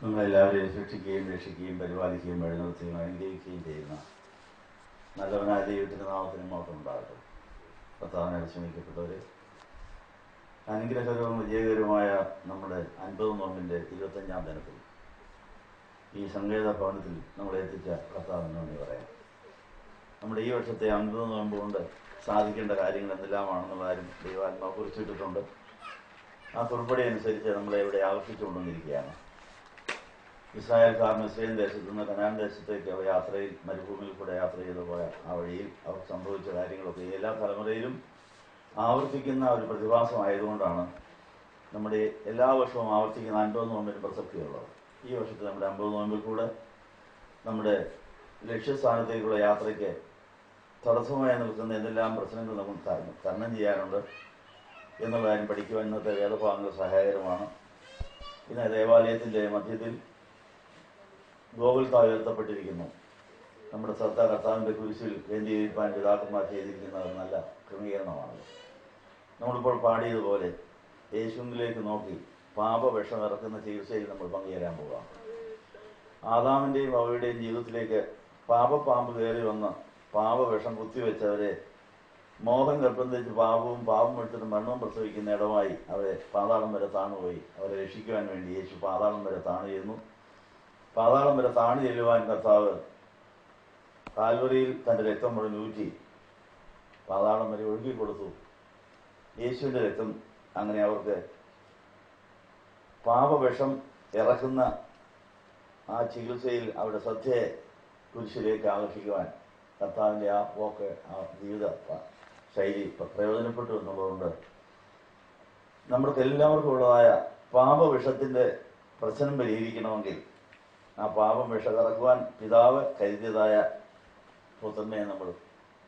നമ്മളെല്ലാവരെയും സൃഷ്ടിക്കുകയും രക്ഷിക്കുകയും പരിപാലിക്കുകയും വഴിനിർത്തുകയും അനുഗ്രഹിക്കുകയും ചെയ്യുന്ന നല്ലവനായ ദൈവത്തിൻ്റെ നാമത്തിന് മാത്രം ഉണ്ടാകട്ടെ. കർത്താവിനെ ശ്രമിക്കപ്പെട്ടവരെ, അനുഗ്രഹകരവും വിജയകരവുമായ നമ്മുടെ 50 നോമ്പിൻ്റെ 25ാം ദിനത്തിൽ ഈ സങ്കേത ഭവനത്തിൽ നമ്മളെ എത്തിച്ച കർത്താവിന് നന്ദി പറയാം. നമ്മുടെ ഈ വർഷത്തെ 50 നോമ്പ് കൊണ്ട് സാധിക്കേണ്ട കാര്യങ്ങൾ എന്തെല്ലാമാണെന്നുള്ള കാര്യം ദൈവാത്മാവ് കുറിച്ചിട്ടിട്ടുണ്ട്. ആ കുറിപ്പടി അനുസരിച്ച് നമ്മളെ ഇവിടെ ആകർഷിച്ചുകൊണ്ടിരിക്കുകയാണ്. ഇസ്രായേൽക്കാർ മിസ്രയീം ദേശത്തു നിന്ന് കനാൻ ദേശത്തേക്ക് അവർ യാത്രയിൽ മരുഭൂമിയിൽ കൂടെ യാത്ര ചെയ്തു പോയ ആ വഴിയിൽ അവർക്ക് സംഭവിച്ച കാര്യങ്ങളൊക്കെ എല്ലാ തലമുറയിലും ആവർത്തിക്കുന്ന ഒരു പ്രതിഭാസമായതുകൊണ്ടാണ് നമ്മുടെ എല്ലാ വർഷവും ആവർത്തിക്കുന്ന 50 നോമ്പിന് പ്രസക്തിയുള്ളത്. ഈ വർഷത്തെ നമ്മുടെ 50 നോമ്പിൽ കൂടെ നമ്മുടെ ലക്ഷ്യസ്ഥാനത്തേക്കുള്ള യാത്രയ്ക്ക് തടസ്സമായി നിൽക്കുന്ന എന്തെല്ലാം പ്രശ്നങ്ങൾ നമുക്ക് തരണം ചെയ്യാനുണ്ട് എന്നുള്ള കാര്യം പഠിക്കുവാൻ ഇന്നത്തെ വേദഭാഗങ്ങൾ സഹായകരമാണ്. ഇന്ന് ദേവാലയത്തിൻ്റെ മധ്യത്തിൽ ഗോകുൽത്താ ഉയർത്തപ്പെട്ടിരിക്കുന്നു. നമ്മുടെ ശ്രദ്ധ കർത്താവിൻ്റെ കുരിശിൽ കേന്ദ്രീകരിക്കാൻ പിതാക്കന്മാർ ചെയ്തിരിക്കുന്ന ഒരു നല്ല ക്രമീകരണമാണ്. നമ്മളിപ്പോൾ പാടിയതുപോലെ യേശുവിലേക്ക് നോക്കി പാപവിഷം ഇറക്കുന്ന ചികിത്സയിൽ നമ്മൾ പങ്കുചേരാൻ പോകാം. ആദാമിൻ്റെയും അവയുടെയും ജീവിതത്തിലേക്ക് പാപപ്പാമ്പ് കയറി വന്ന് പാപവിഷം കുത്തിവെച്ചവരെ മോഹം നിർബന്ധിച്ച് പാപം എടുത്തിട്ട് മരണവും പ്രസവിക്കുന്ന ഇടമായി അവരെ പാതാളം വരെ താണുപോയി. അവരെ രക്ഷിക്കുവാൻ വേണ്ടി യേശു പാതാളം വരെ താണു ചെയ്യുന്നു. പാതാളം വരെ താണു ചെല്ലുവാൻ കർത്താവ് കാൽവറിയിൽ തൻ്റെ രക്തം മുഴുവൻ ഊറ്റി പാതാളം വരെ ഒഴുകി കൊടുത്തു. യേശുവിൻ്റെ രക്തം അങ്ങനെ അവർക്ക് പാപവിഷം ഇറക്കുന്ന ആ ചികിത്സയിൽ അവരുടെ ശ്രദ്ധയെ കുരിശിലേക്ക് ആകർഷിക്കുവാൻ കർത്താവിൻ്റെ ആ പോക്ക്, ആ ജീവിത ശൈലി പ്രയോജനപ്പെട്ടു എന്നുള്ളതുകൊണ്ട് നമ്മൾക്ക് എല്ലാവർക്കും ഉള്ളതായ പാപവിഷത്തിൻ്റെ പ്രശ്നം പരിഹരിക്കണമെങ്കിൽ ആ പാപം വിഷകറക്കുവാൻ പിതാവ് കരുതിയതായ പുത്രനെ നമ്മൾ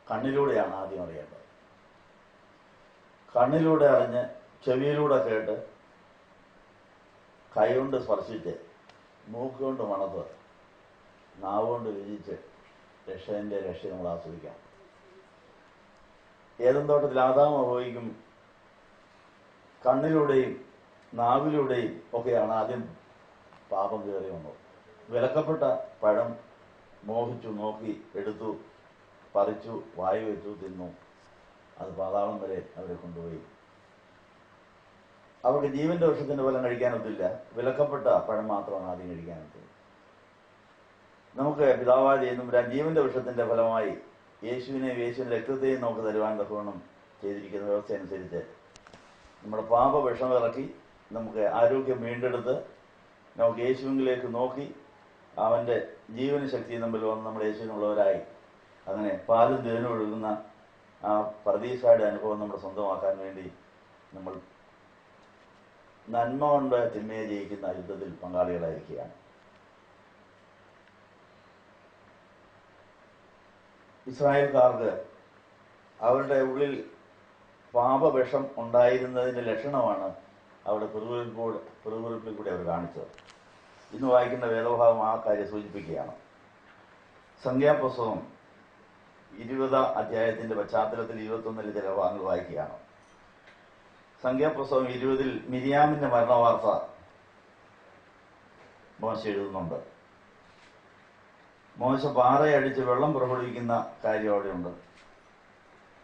കണ്ണിലൂടെയാണ് ആദ്യം അറിയേണ്ടത്. കണ്ണിലൂടെ അറിഞ്ഞ് ചെവിയിലൂടെ കേട്ട് കൈകൊണ്ട് സ്പർശിച്ച് മൂക്കുകൊണ്ട് മണത്ത് നാവുകൊണ്ട് രുചിച്ച് രക്ഷ നമ്മൾ ആസ്വദിക്കാം. ഏതും തോട്ടത്തിൽ ആദാം ഹവ്വയ്ക്കും കണ്ണിലൂടെയും നാവിലൂടെയും ഒക്കെയാണ് ആദ്യം പാപം കയറി വന്നത്. വിലക്കപ്പെട്ട പഴം മോഹിച്ചു, നോക്കി, എടുത്തു, പറിച്ചു, വായു വെച്ചു, തിന്നു. അത് പാതാളം വരെ അവരെ കൊണ്ടുപോയി. അവർക്ക് ജീവന്റെ വൃക്ഷത്തിന്റെ ഫലം കഴിക്കാനൊത്തില്ല. വിലക്കപ്പെട്ട പഴം മാത്രമാണ് ആദ്യം കഴിക്കാനൊത്തത്. നമുക്ക് പിതാവായ ദൈവം ജീവന്റെ വൃക്ഷത്തിന്റെ ഫലമായി യേശുവിന്റെ രക്തത്തെയും നമുക്ക് തരുവാൻ തക്കവണ്ണം ചെയ്തിരിക്കുന്ന വ്യവസ്ഥ അനുസരിച്ച് നമ്മുടെ പാപവിഷം ഇറക്കി നമുക്ക് ആരോഗ്യം വീണ്ടെടുത്ത് നമുക്ക് യേശുവിലേക്ക് നോക്കി അവൻ്റെ ജീവന ശക്തി നമ്മിൽ വന്ന് നമ്മൾ യേശുവിനുള്ളവരായി അങ്ങനെ പാലും തേനും ഒഴുകുന്ന ആ പർദീസയുടെ അനുഭവം നമ്മൾ സ്വന്തമാക്കാൻ വേണ്ടി നമ്മൾ നന്മ കൊണ്ട് തിന്മയെ ജയിക്കുന്ന യുദ്ധത്തിൽ പങ്കാളികളായിരിക്കുകയാണ്. ഇസ്രായേൽക്കാർക്ക് അവരുടെ ഉള്ളിൽ പാപവിഷം ഉണ്ടായിരുന്നതിൻ്റെ ലക്ഷണമാണ് അവരുടെ പിറുപിറുപ്പിൽ കൂടി അവർ കാണിച്ചത്. ഇന്ന് വായിക്കുന്ന വേദഭാഗം ആ കാര്യം സൂചിപ്പിക്കുകയാണ്. സംഖ്യാപുസ്തകം 20ാം അധ്യായത്തിന്റെ പശ്ചാത്തലത്തിൽ 21 ചില ഭാഗങ്ങൾ വായിക്കുകയാണ്. സംഖ്യാപുസ്തകം 20 മിരിയാമിന്റെ മരണവാർത്ത മോശ എഴുതുന്നുണ്ട്. മോശ പാറയടിച്ച് വെള്ളം പുറപ്പെടുവിക്കുന്ന കാര്യം അവിടെയുണ്ട്.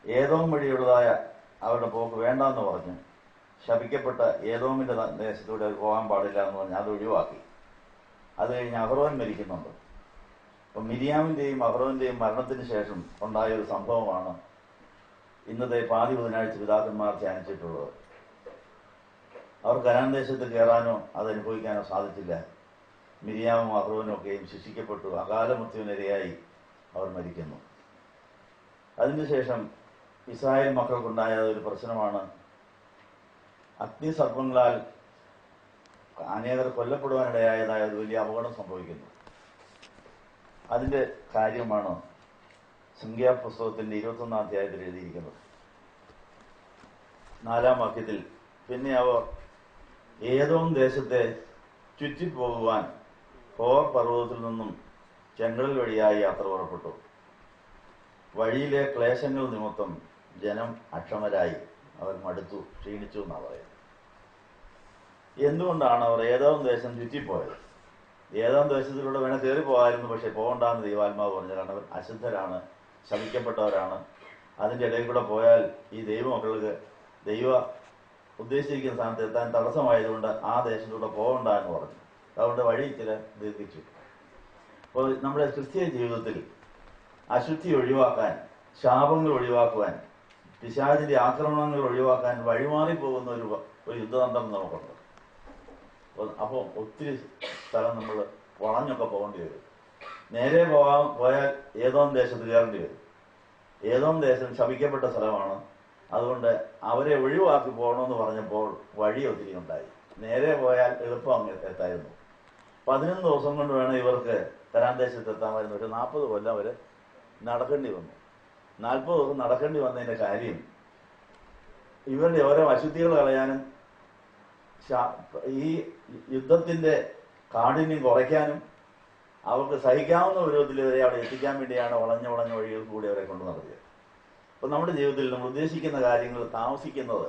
ഏതോം വഴിയുള്ളതായ അവരുടെ പോക്ക് വേണ്ടെന്ന് പറഞ്ഞു. ശപിക്കപ്പെട്ട ഏതോമിന്റെ ദേശത്തൂടെ പോകാൻ പാടില്ല എന്ന് പറഞ്ഞ് അത് ഒഴിവാക്കി. അത് കഴിഞ്ഞ് അഹ്റോൻ മരിക്കുന്നുണ്ട്. അപ്പം മിരിയാമിന്റെയും അഹ്റോന്റെയും മരണത്തിന് ശേഷം ഉണ്ടായ ഒരു സംഭവമാണ് ഇന്നത്തെ പാതി ബുധനാഴ്ച പിതാക്കന്മാർ ധ്യാനിച്ചിട്ടുള്ളത്. അവർ കനാൻ ദേശത്ത് കയറാനോ അതനുഭവിക്കാനോ സാധിച്ചില്ല. മിരിയാമും അഹ്റോനും ഒക്കെയും ശിക്ഷിക്കപ്പെട്ടു. അകാല മൃത്യുവിനിരയായി അവർ മരിക്കുന്നു. അതിനുശേഷം ഇസ്രായേൽ മക്കൾക്കുണ്ടായ ഒരു പ്രശ്നമാണ് അഗ്നിസർപ്പങ്ങളാൽ അനേകർ കൊല്ലപ്പെടുവാനിടയായതായ ഒരു വലിയ അപകടം സംഭവിക്കുന്നു. അതിൻ്റെ കാര്യമാണ് സംഖ്യാപുസ്തകത്തിൻ്റെ 21ാം അധ്യായത്തിൽ എഴുതിയിരിക്കുന്നത്. 4ാം വാക്യത്തിൽ പിന്നെ അവർ ഏതോം ദേശത്തെ ചുറ്റിപ്പോകുവാൻ ഹോർ പർവ്വതത്തിൽ നിന്നും ചെങ്കടൽ വഴിയായി യാത്ര പുറപ്പെട്ടു. വഴിയിലെ ക്ലേശങ്ങൾ നിമിത്തം ജനം അക്ഷമരായി, അവർ മടുത്തു, ക്ഷീണിച്ചു എന്നാണ് പറയുന്നത്. എന്തുകൊണ്ടാണ് അവർ ഏതോം ദേശം ചുറ്റിപ്പോയത്? ഏതാം ദേശത്തിലൂടെ വേണേൽ കയറി പോകാമായിരുന്നു, പക്ഷെ പോകണ്ടെന്ന് ദൈവാത്മാവ് പറഞ്ഞു. കാരണം അവർ അശുദ്ധരാണ്, ശപിക്കപ്പെട്ടവരാണ്. അതിൻ്റെ ഇടയിൽ കൂടെ പോയാൽ ഈ ദൈവമക്കൾക്ക് ദൈവ ഉദ്ദേശിച്ചിരിക്കുന്ന സ്ഥാനത്ത് എത്താൻ തടസ്സമായതുകൊണ്ട് ആ ദേശത്തൂടെ പോകണ്ട എന്ന് പറഞ്ഞു. അതുകൊണ്ട് വഴി ചില ദീർഘിച്ചു. അപ്പോൾ നമ്മുടെ ക്രിസ്തീയ ജീവിതത്തിൽ അശുദ്ധി ഒഴിവാക്കാൻ, ശാപങ്ങൾ ഒഴിവാക്കുവാൻ, പിശാചിന്റെ ആക്രമണങ്ങൾ ഒഴിവാക്കാൻ വഴിമാറി പോകുന്ന ഒരു യുദ്ധതന്ത്രം നമുക്കുണ്ട്. അപ്പോൾ ഒത്തിരി സ്ഥലം നമ്മൾ വളഞ്ഞൊക്കെ പോകേണ്ടി വരും. നേരെ പോയാൽ ഏതോം ദേശത്ത് കയറേണ്ടി വരും. ഏതോം ദേശം ശപിക്കപ്പെട്ട സ്ഥലമാണ്. അതുകൊണ്ട് അവരെ ഒഴിവാക്കി പോകണമെന്ന് പറഞ്ഞപ്പോൾ വഴി ഒത്തിരി ഉണ്ടായി. നേരെ പോയാൽ എളുപ്പം അങ്ങ് എത്തായിരുന്നു. 11 ദിവസം കൊണ്ട് വേണം ഇവർക്ക് കനാൻ ദേശത്ത് എത്താമായിരുന്നു. പക്ഷെ 40 കൊല്ലം അവർ നടക്കേണ്ടി വന്നു. 40 ദിവസം നടക്കേണ്ടി വന്നതിന്റെ കാര്യം ഇവരുടെ ഓരോ അശുദ്ധികൾ കളയാനും ഈ യുദ്ധത്തിന്റെ കാഠിന്യം കുറയ്ക്കാനും അവർക്ക് സഹിക്കാവുന്ന വിധത്തിൽ വരെ അവിടെ എത്തിക്കാൻ വേണ്ടിയാണ് വളഞ്ഞ വഴികൾ കൂടി അവരെ കൊണ്ടു നടത്തിയത്. അപ്പം നമ്മുടെ ജീവിതത്തിൽ നമ്മൾ ഉദ്ദേശിക്കുന്ന കാര്യങ്ങൾ താമസിക്കുന്നത്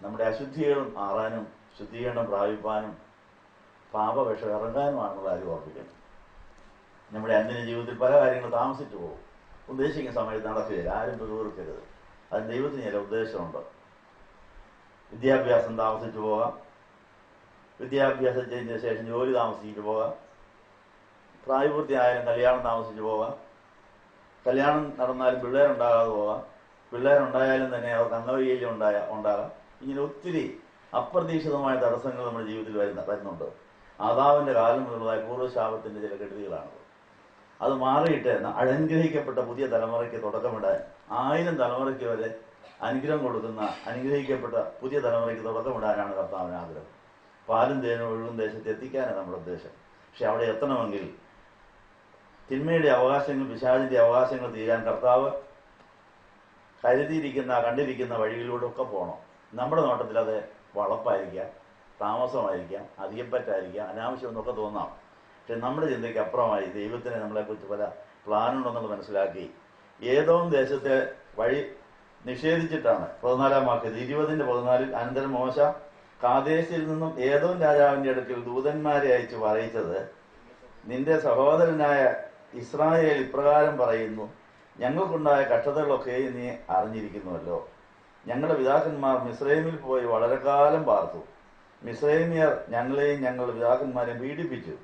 നമ്മുടെ അശുദ്ധികളും മാറാനും ശുദ്ധീകരണം പ്രാപിപ്പാനും പാപവിഷം ഇറങ്ങാനുമാണെന്നുള്ള കാര്യം ഓർപ്പിക്കണം. നമ്മുടെ അന്തിന ജീവിതത്തിൽ പല കാര്യങ്ങൾ താമസിച്ചു പോകും. ഉദ്ദേശിക്കുന്ന സമയത്ത് നടക്കുകയില്ല. ആരും പിറുപിറുക്കരുത്. അതിന് ദൈവത്തിന് ചില ഉദ്ദേശമുണ്ട്. വിദ്യാഭ്യാസം താമസിച്ചു പോകാം, വിദ്യാഭ്യാസത്തിന് ശേഷം ജോലി താമസിച്ചിട്ട് പോകാം, പ്രായപൂർത്തിയായാലും കല്യാണം താമസിച്ചു പോകാം, കല്യാണം നടന്നാലും പിള്ളേരുണ്ടാകാതെ പോകാം, പിള്ളേരുണ്ടായാലും തന്നെ അവർക്ക് അംഗവൈകല്യം ഉണ്ടാകാം. ഇങ്ങനെ ഒത്തിരി അപ്രതീക്ഷിതമായ തടസ്സങ്ങൾ നമ്മുടെ ജീവിതത്തിൽ വരുന്നുണ്ട്. ആദാമിന്റെ കാലം മുതലുള്ളതായ പൂർവ്വശാപത്തിന്റെ ചില കെടുതികളാണ്. അത് മാറിയിട്ട് അനുഗ്രഹിക്കപ്പെട്ട പുതിയ തലമുറയ്ക്ക് തുടക്കമിടാൻ 1000 തലമുറയ്ക്ക് വരെ അനുഗ്രഹം കൊടുക്കുന്ന അനുഗ്രഹിക്കപ്പെട്ട പുതിയ തലമുറയ്ക്ക് തുടക്കമിടാനാണ് കർത്താവിന് ആഗ്രഹം. പാലും തേനും ഒഴുകും ദേശത്ത് എത്തിക്കാനാണ് നമ്മുടെ ഉദ്ദേശം. പക്ഷെ അവിടെ എത്തണമെങ്കിൽ തിന്മയുടെ അവകാശങ്ങൾ, പിശാചിന്റെ അവകാശങ്ങൾ തീരാൻ കർത്താവ് കണ്ടിരിക്കുന്ന വഴികളിലൂടെ ഒക്കെ പോകണം. നമ്മുടെ നോട്ടത്തിൽ അത് വളപ്പായിരിക്കാം, താമസമായിരിക്കാം, അധികപ്പറ്റായിരിക്കാം, അനാവശ്യം എന്നൊക്കെ തോന്നാം. പക്ഷെ നമ്മുടെ ചിന്തയ്ക്ക് അപ്പുറമായി ദൈവത്തിന് നമ്മളെക്കുറിച്ച് പല പ്ലാനുണ്ടെന്നുള്ളത് മനസ്സിലാക്കി ഏതോം ദേശത്തെ വഴി നിഷേധിച്ചിട്ടാണ് 14-ാം വാക്യത്തിൽ 20:14 അനന്തരം മോശ കാദേശിൽ നിന്നും ഏതോം രാജാവിന്റെ അടുക്കൽ ദൂതന്മാരെ അയച്ചു പറയിച്ചത്, നിന്റെ സഹോദരനായ ഇസ്രായേൽ ഇപ്രകാരം പറയുന്നു, ഞങ്ങൾക്കുണ്ടായ കഷ്ടതകളൊക്കെ നീ അറിഞ്ഞിരിക്കുന്നുവല്ലോ. ഞങ്ങളുടെ പിതാക്കന്മാർ മിസ്രൈമിൽ പോയി വളരെ കാലം പാർത്തു. മിസ്രൈമിയർ ഞങ്ങളെയും ഞങ്ങളുടെ പിതാക്കന്മാരെയും പീഡിപ്പിച്ചു.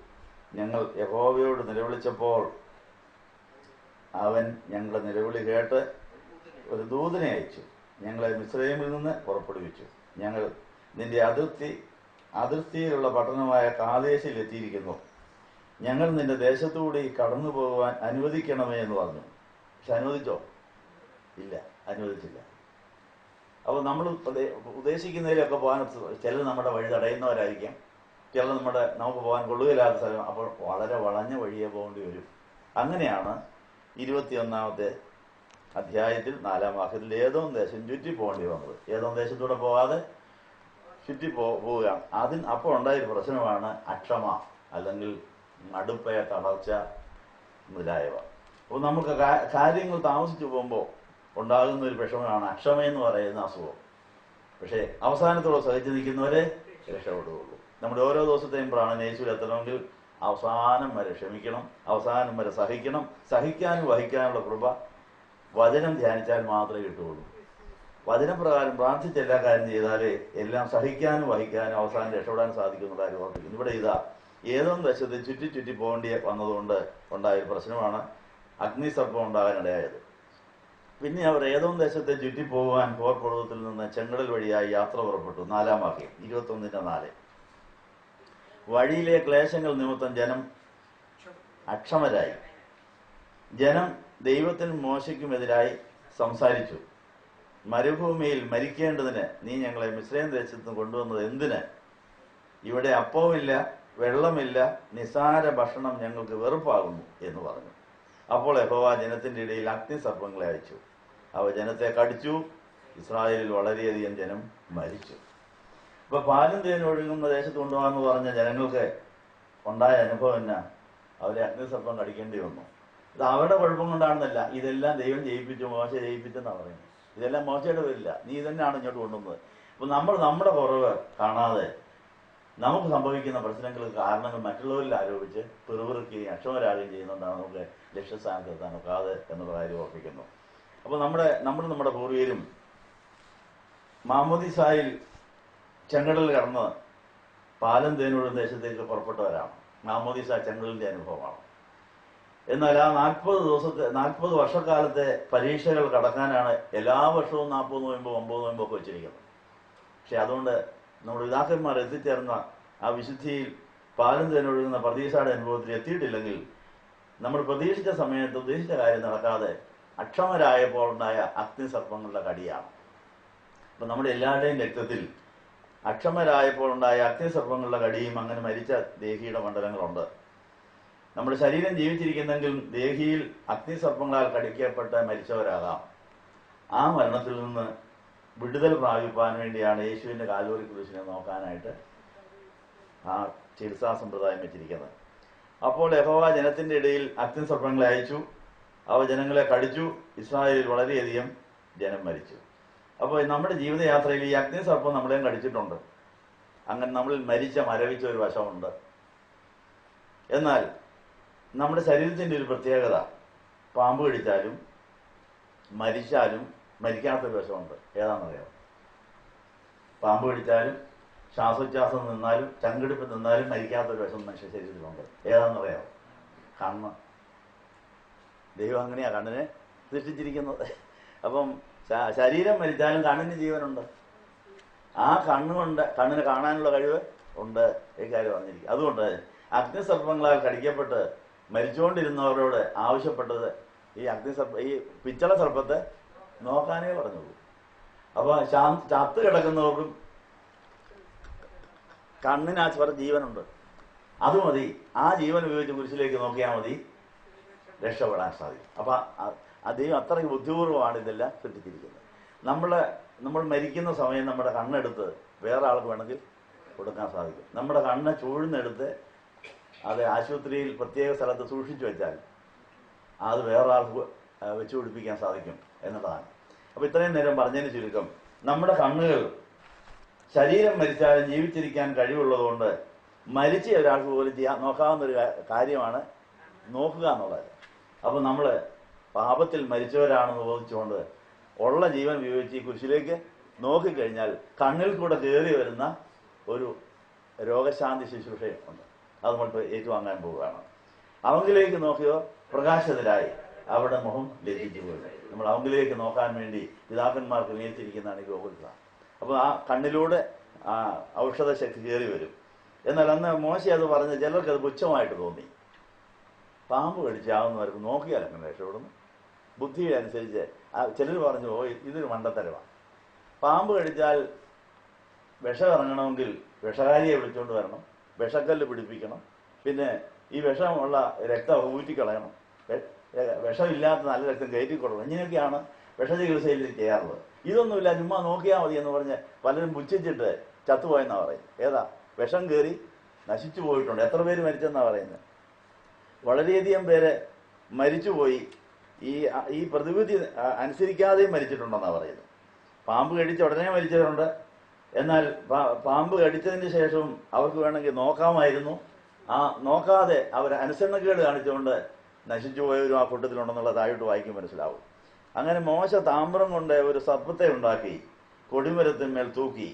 ഞങ്ങൾ യഹോവയോട് നിലവിളിച്ചപ്പോൾ അവൻ ഞങ്ങളുടെ നിലവിളി കേട്ട് ഒരു ദൂതനെ അയച്ചു. ഞങ്ങളെ മിസ്രൈമിൽ നിന്ന് പുറപ്പെടുവിച്ചു. ഞങ്ങൾ നിന്റെ അതിർത്തിയിലുള്ള പട്ടണമായ കാദേശിൽ എത്തിയിരിക്കുന്നു. ഞങ്ങൾ നിന്റെ ദേശത്തുകൂടി കടന്നു പോകുവാൻ അനുവദിക്കണമേ എന്ന് പറഞ്ഞു. പക്ഷെ അനുവദിച്ചോ? ഇല്ല, അനുവദിച്ചില്ല. അപ്പോൾ നമ്മൾ ഉദ്ദേശിക്കുന്നതിലൊക്കെ പോകാൻ ചിലർ നമ്മുടെ വഴി തടയുന്നവരായിരിക്കാം, ചിലർ നമുക്ക് പോകാൻ കൊള്ളുകയില്ലാത്ത സ്ഥലം. അപ്പോൾ വളരെ വളഞ്ഞ വഴിയെ പോകേണ്ടി വരും. അങ്ങനെയാണ് 21-ാമത്തെ അധ്യായത്തിൽ 4-ാം വാക്യത്തിൽ ഏതോം ദേശം ചുറ്റി പോകേണ്ടി വന്നത്. ഏതോം ദേശത്തൂടെ പോകാതെ ചുറ്റി പോവുകയാണ്. അപ്പോൾ ഉണ്ടായൊരു പ്രശ്നമാണ് അക്ഷമ, അല്ലെങ്കിൽ മടുപ്പ, തളർച്ച മുതലായവ. അപ്പോൾ നമുക്ക് കാര്യങ്ങൾ താമസിച്ചു പോകുമ്പോൾ ഉണ്ടാകുന്ന ഒരു വിഷമമാണ് അക്ഷമയെന്ന് പറയുന്ന അസുഖം. പക്ഷേ അവസാനത്തോടെ സഹിച്ചു നിൽക്കുന്നവരെ രക്ഷപ്പെടുകയുള്ളൂ. നമ്മുടെ ഓരോ ദിവസത്തെയും പ്രാണൻ യേശുവിലെത്തണമെങ്കിൽ അവസാനം വരെ ക്ഷമിക്കണം, അവസാനം വരെ സഹിക്കണം. സഹിക്കാനും വഹിക്കാനുള്ള കൃപ വചനം ധ്യാനിച്ചാൽ മാത്രമേ കിട്ടുകയുള്ളൂ. വചനപ്രകാരം പ്രാർത്ഥിച്ച എല്ലാ കാര്യം ചെയ്താലേ എല്ലാം സഹിക്കാനും വഹിക്കാനും അവസാനം രക്ഷപ്പെടാൻ സാധിക്കുന്ന കാര്യം ഓർപ്പിക്കുന്നു. ഇവിടെ ഏതോ ദേശത്ത് ചുറ്റി പോകേണ്ടി വന്നതുകൊണ്ട് ഉണ്ടായ പ്രശ്നമാണ് അഗ്നിസർപ്പം ഉണ്ടാകാനിടയായത്. പിന്നെ അവർ ഏതോ ദേശത്തെ ചുറ്റിപ്പോകാൻ ഹോർ പർവ്വതത്തിൽ നിന്ന് ചെങ്കടൽ വഴിയായി യാത്ര പുറപ്പെട്ടു. 4-ാം വാക്യം 21:4. വഴിയിലെ ക്ലേശങ്ങൾ നിമിത്തം ജനം അക്ഷമരായി. ജനം ദൈവത്തിനും മോശയ്ക്കുമെതിരായി സംസാരിച്ചു. മരുഭൂമിയിൽ മരിക്കേണ്ടതിന് നീ ഞങ്ങളെ മിസ്രൈം ദേശത്ത് നിന്ന് കൊണ്ടുവന്നത് എന്തിന്? ഇവിടെ അപ്പവുമില്ല, വെള്ളമില്ല, നിസാര ഭക്ഷണം ഞങ്ങൾക്ക് വെറുപ്പാകുന്നു എന്ന് പറഞ്ഞു. അപ്പോൾ യഹോവ ജനത്തിന്റെ ഇടയിൽ അഗ്നിസർപ്പങ്ങളെ അയച്ചു. അവ ജനത്തെ കടിച്ചു. ഇസ്രായേലിൽ വളരെയധികം ജനം മരിച്ചു. ഇപ്പൊ പാലും തേനും ഒഴുകുന്ന ദേശത്ത് കൊണ്ടുപോകാന്ന് പറഞ്ഞ ജനങ്ങൾക്ക് ഉണ്ടായ അനുഭവം എന്നാ? അവരെ അഗ്നിസർപ്പം കടിക്കേണ്ടി വന്നു. ഇത് അവരുടെ കുഴപ്പം കൊണ്ടാണെന്നല്ല, ഇതെല്ലാം ദൈവം ജയിപ്പിച്ചു, മോശ ജയിപ്പിച്ചെന്നാണ് പറയുന്നത്. ഇതെല്ലാം മോശയുടെ പേരില്ല, നീ തന്നെയാണ് ഇങ്ങോട്ട് കൊണ്ടുവന്നത്. അപ്പൊ നമ്മൾ നമ്മുടെ കുറവ് കാണാതെ നമുക്ക് സംഭവിക്കുന്ന പ്രശ്നങ്ങൾക്ക് കാരണങ്ങൾ മറ്റുള്ളവരിൽ ആരോപിച്ച് പിറുപിറുക്കുകയും അക്ഷമരാകുകയും ചെയ്യുന്നതുകൊണ്ടാണ് നമുക്ക് ലക്ഷ്യസ്ഥാനത്ത് എത്താൻ ഒക്കാതെ എന്നുള്ള കാര്യം ഓർപ്പിക്കുന്നു. അപ്പോൾ നമ്മുടെ പൂർവികരും മാമോദിസായിൽ ചെങ്കടൽ കടന്ന് പാലം തേനൂടും ദേശത്തേക്ക് പുറപ്പെട്ടവരാണ്. മാമോദിസ ചെങ്കടലിന്റെ അനുഭവമാണ്. എന്നാൽ ആ 40 വർഷക്കാലത്തെ പരീക്ഷകൾ കടക്കാനാണ് എല്ലാ വർഷവും 40 നോയമ്പോ 9 നോയമ്പോ ഒക്കെ വെച്ചിരിക്കുന്നത്. പക്ഷെ അതുകൊണ്ട് നമ്മുടെ പിതാക്കന്മാർ എത്തിച്ചേർന്ന ആ വിശുദ്ധിയിൽ പാലം തേനൊഴുകുന്ന പ്രതീക്ഷയുടെ അനുഭവത്തിൽ എത്തിയിട്ടില്ലെങ്കിൽ നമ്മൾ പ്രതീക്ഷിച്ച സമയത്ത് ഉദ്ദേശിച്ച കാര്യം നടക്കാതെ അക്ഷമരായപ്പോൾ ഉണ്ടായ അഗ്നിസർപ്പങ്ങളുടെ കടിയാണ്. അപ്പൊ നമ്മുടെ എല്ലാവരുടെയും രക്തത്തിൽ അക്ഷമരായപ്പോൾ ഉണ്ടായ അഗ്നിസർപ്പങ്ങളുടെ കടിയും അങ്ങനെ മരിച്ച ദേഹിയുടെ മണ്ഡലങ്ങളുണ്ട്. നമ്മുടെ ശരീരം ജീവിച്ചിരിക്കുന്നെങ്കിൽ ദേഹിയിൽ അഗ്നിസർപ്പങ്ങളാൽ കടിക്കപ്പെട്ട് മരിച്ചവരാകാം. ആ മരണത്തിൽ നിന്ന് വിടുതൽ പ്രാപിപ്പാൻ വേണ്ടിയാണ് യേശുവിന്റെ കാൽവരി കുരിശിനെ നോക്കാനായിട്ട് ആ ചികിത്സാ സമ്പ്രദായം വെച്ചിരിക്കുന്നത്. അപ്പോൾ യഹോവ ജനത്തിന്റെ ഇടയിൽ അഗ്നിസർപ്പങ്ങളെ അയച്ചു, അവ ജനങ്ങളെ കടിച്ചു, ഇസ്രായേലിൽ വളരെയധികം ജനം മരിച്ചു. അപ്പോൾ നമ്മുടെ ജീവിതയാത്രയിൽ ഈ അഗ്നിസർപ്പം നമ്മളെയും കടിച്ചിട്ടുണ്ട്. അങ്ങനെ നമ്മളിൽ മരവിച്ച ഒരു വശമുണ്ട്. എന്നാൽ നമ്മുടെ ശരീരത്തിന്റെ ഒരു പ്രത്യേകത, പാമ്പ് കടിച്ചാലും മരിച്ചാലും മരിക്കാത്തൊരു വശമുണ്ട്. ഏതാണെന്നറിയാം? പാമ്പ് കടിച്ചാലും ശ്വാസോച്ഛ്വാസം നിന്നാലും ചങ്കെടുപ്പ് നിന്നാലും മരിക്കാത്തൊരു വശം മനുഷ്യ ശരീരത്തിലുണ്ട്. ഏതാണെന്നറിയാം? കണ്ണ്. ദൈവം അങ്ങനെയാ കണ്ണിനെ സൃഷ്ടിച്ചിരിക്കുന്നത്. അപ്പം ശരീരം മരിച്ചാലും കണ്ണിന് ജീവനുണ്ട്. ആ കണ്ണിന് കാണാനുള്ള കഴിവ് ഉണ്ട്. ഇക്കാര്യം പറഞ്ഞിരിക്കും. അതുകൊണ്ട് അഗ്നിസർപ്പങ്ങളാൽ കടിക്കപ്പെട്ട് മരിച്ചുകൊണ്ടിരുന്നവരോട് ആവശ്യപ്പെട്ടത് ഈ പിച്ചള സർപ്പത്തെ നോക്കാനേ പറഞ്ഞുള്ളൂ. അപ്പൊ ചത്ത് കിടക്കുന്നവർക്കും കണ്ണിന് ആ ജീവനുണ്ട്. അത് മതി. ആ ജീവൻ ഉപയോഗിച്ച് കുരിശിലേക്ക് നോക്കിയാൽ മതി, രക്ഷപ്പെടാൻ സാധിക്കും. അപ്പൊ ദൈവം അത്രയ്ക്ക് ബുദ്ധിപൂർവ്വമാണ് ഇതെല്ലാം സൃഷ്ടിച്ചിരിക്കുന്നത്. നമ്മൾ മരിക്കുന്ന സമയം നമ്മുടെ കണ്ണെടുത്ത് വേറെ ആൾക്ക് വേണമെങ്കിൽ കൊടുക്കാൻ സാധിക്കും. നമ്മുടെ കണ്ണ് ചൂഴ്ന്നെടുത്ത് അത് ആശുപത്രിയിൽ പ്രത്യേക സ്ഥലത്ത് സൂക്ഷിച്ചു വെച്ചാൽ അത് വേറെ ആൾക്ക് വെച്ചു പിടിപ്പിക്കാൻ സാധിക്കും എന്നതാണ്. അപ്പൊ ഇത്രയും നേരം പറഞ്ഞതിന് ചുരുക്കം, നമ്മുടെ കണ്ണുകൾ ശരീരം മരിച്ചാലും ജീവിച്ചിരിക്കാൻ കഴിവുള്ളതുകൊണ്ട് മരിച്ച ഒരാൾക്ക് പോലും നോക്കാവുന്നൊരു കാര്യമാണ് നോക്കുക എന്നുള്ളത്. അപ്പൊ നമ്മള് പാപത്തിൽ മരിച്ചവരാണെന്ന് ബോധിച്ചുകൊണ്ട് ഉള്ള ജീവൻ ഉപയോഗിച്ച് ഈ കുരിശിലേക്ക് നോക്കിക്കഴിഞ്ഞാൽ കണ്ണിൽ കൂടെ കയറി വരുന്ന ഒരു രോഗശാന്തി ശുശ്രൂഷയുണ്ട്. അത് നമ്മൾ ഏറ്റുവാങ്ങാൻ പോവുകയാണ്. അവങ്കിലേക്ക് നോക്കിയോ പ്രകാശത്തിലായി അവിടെ മുഖം ലജ്ജിച്ചു പോയി. നമ്മൾ അവങ്കിലേക്ക് നോക്കാൻ വേണ്ടി പിതാക്കന്മാർക്ക് നിയമിച്ചിരിക്കുന്നതാണ് ഈ ഗോകുൽസ. അപ്പോൾ ആ കണ്ണിലൂടെ ആ ഔഷധ ശക്തി കയറി വരും. എന്നാൽ അന്ന് മോശ അത് പറഞ്ഞ് ചിലർക്ക് അത് പുച്ഛമായിട്ട് തോന്നി. പാമ്പ് കടിച്ചാവുന്നവർക്ക് നോക്കിയാൽ അങ്ങനെ രക്ഷപ്പെടുന്നു. ബുദ്ധിയെ അനുസരിച്ച് ചിലർ പറഞ്ഞു, ഓ ഇതൊരു മണ്ടത്തരമാണ്. പാമ്പ് കടിച്ചാൽ വിഷം ഇറങ്ങണമെങ്കിൽ വിഷകാരിയെ വിളിച്ചുകൊണ്ട് വരണം, വിഷക്കല്ല് പിടിപ്പിക്കണം, പിന്നെ ഈ വിഷമുള്ള രക്തം ഊറ്റിക്കളയണം, വിഷമില്ലാത്ത നല്ല രക്തം കയറ്റിക്കൊള്ളണം. ഇങ്ങനെയൊക്കെയാണ് വിഷചികിത്സയിൽ ചെയ്യാറുള്ളത്. ഇതൊന്നുമില്ല, ചുമ്മാ നോക്കിയാൽ മതി എന്ന് പറഞ്ഞ് പലരും പുച്ഛിച്ചിട്ട് ചത്തുപോയെന്നാ പറയും. ഏതാ വിഷം കയറി നശിച്ചു പോയിട്ടുണ്ട്. എത്ര പേര് മരിച്ചെന്നാ പറയുന്നത്? വളരെയധികം പേര് മരിച്ചുപോയി. ഈ പ്രതിവിധി അനുസരിക്കാതെയും മരിച്ചിട്ടുണ്ടെന്നാണ് പറയുന്നത്. പാമ്പ് കടിച്ച ഉടനെ മരിച്ചവരുണ്ട്. എന്നാൽ പാമ്പ് കടിച്ചതിന് ശേഷവും അവർക്ക് വേണമെങ്കിൽ നോക്കാമായിരുന്നു. ആ നോക്കാതെ അവർ അനുസരണക്കേട് കാണിച്ചുകൊണ്ട് നശിച്ചുപോയവരും ആ കൂട്ടത്തിലുണ്ടെന്നുള്ള താഴോട്ട് വായിക്കും മനസ്സിലാവും. അങ്ങനെ മോശ താമ്രം കൊണ്ട് ഒരു സർപ്പത്തെ ഉണ്ടാക്കി കൊടിമരത്തിന്മേൽ തൂക്കി.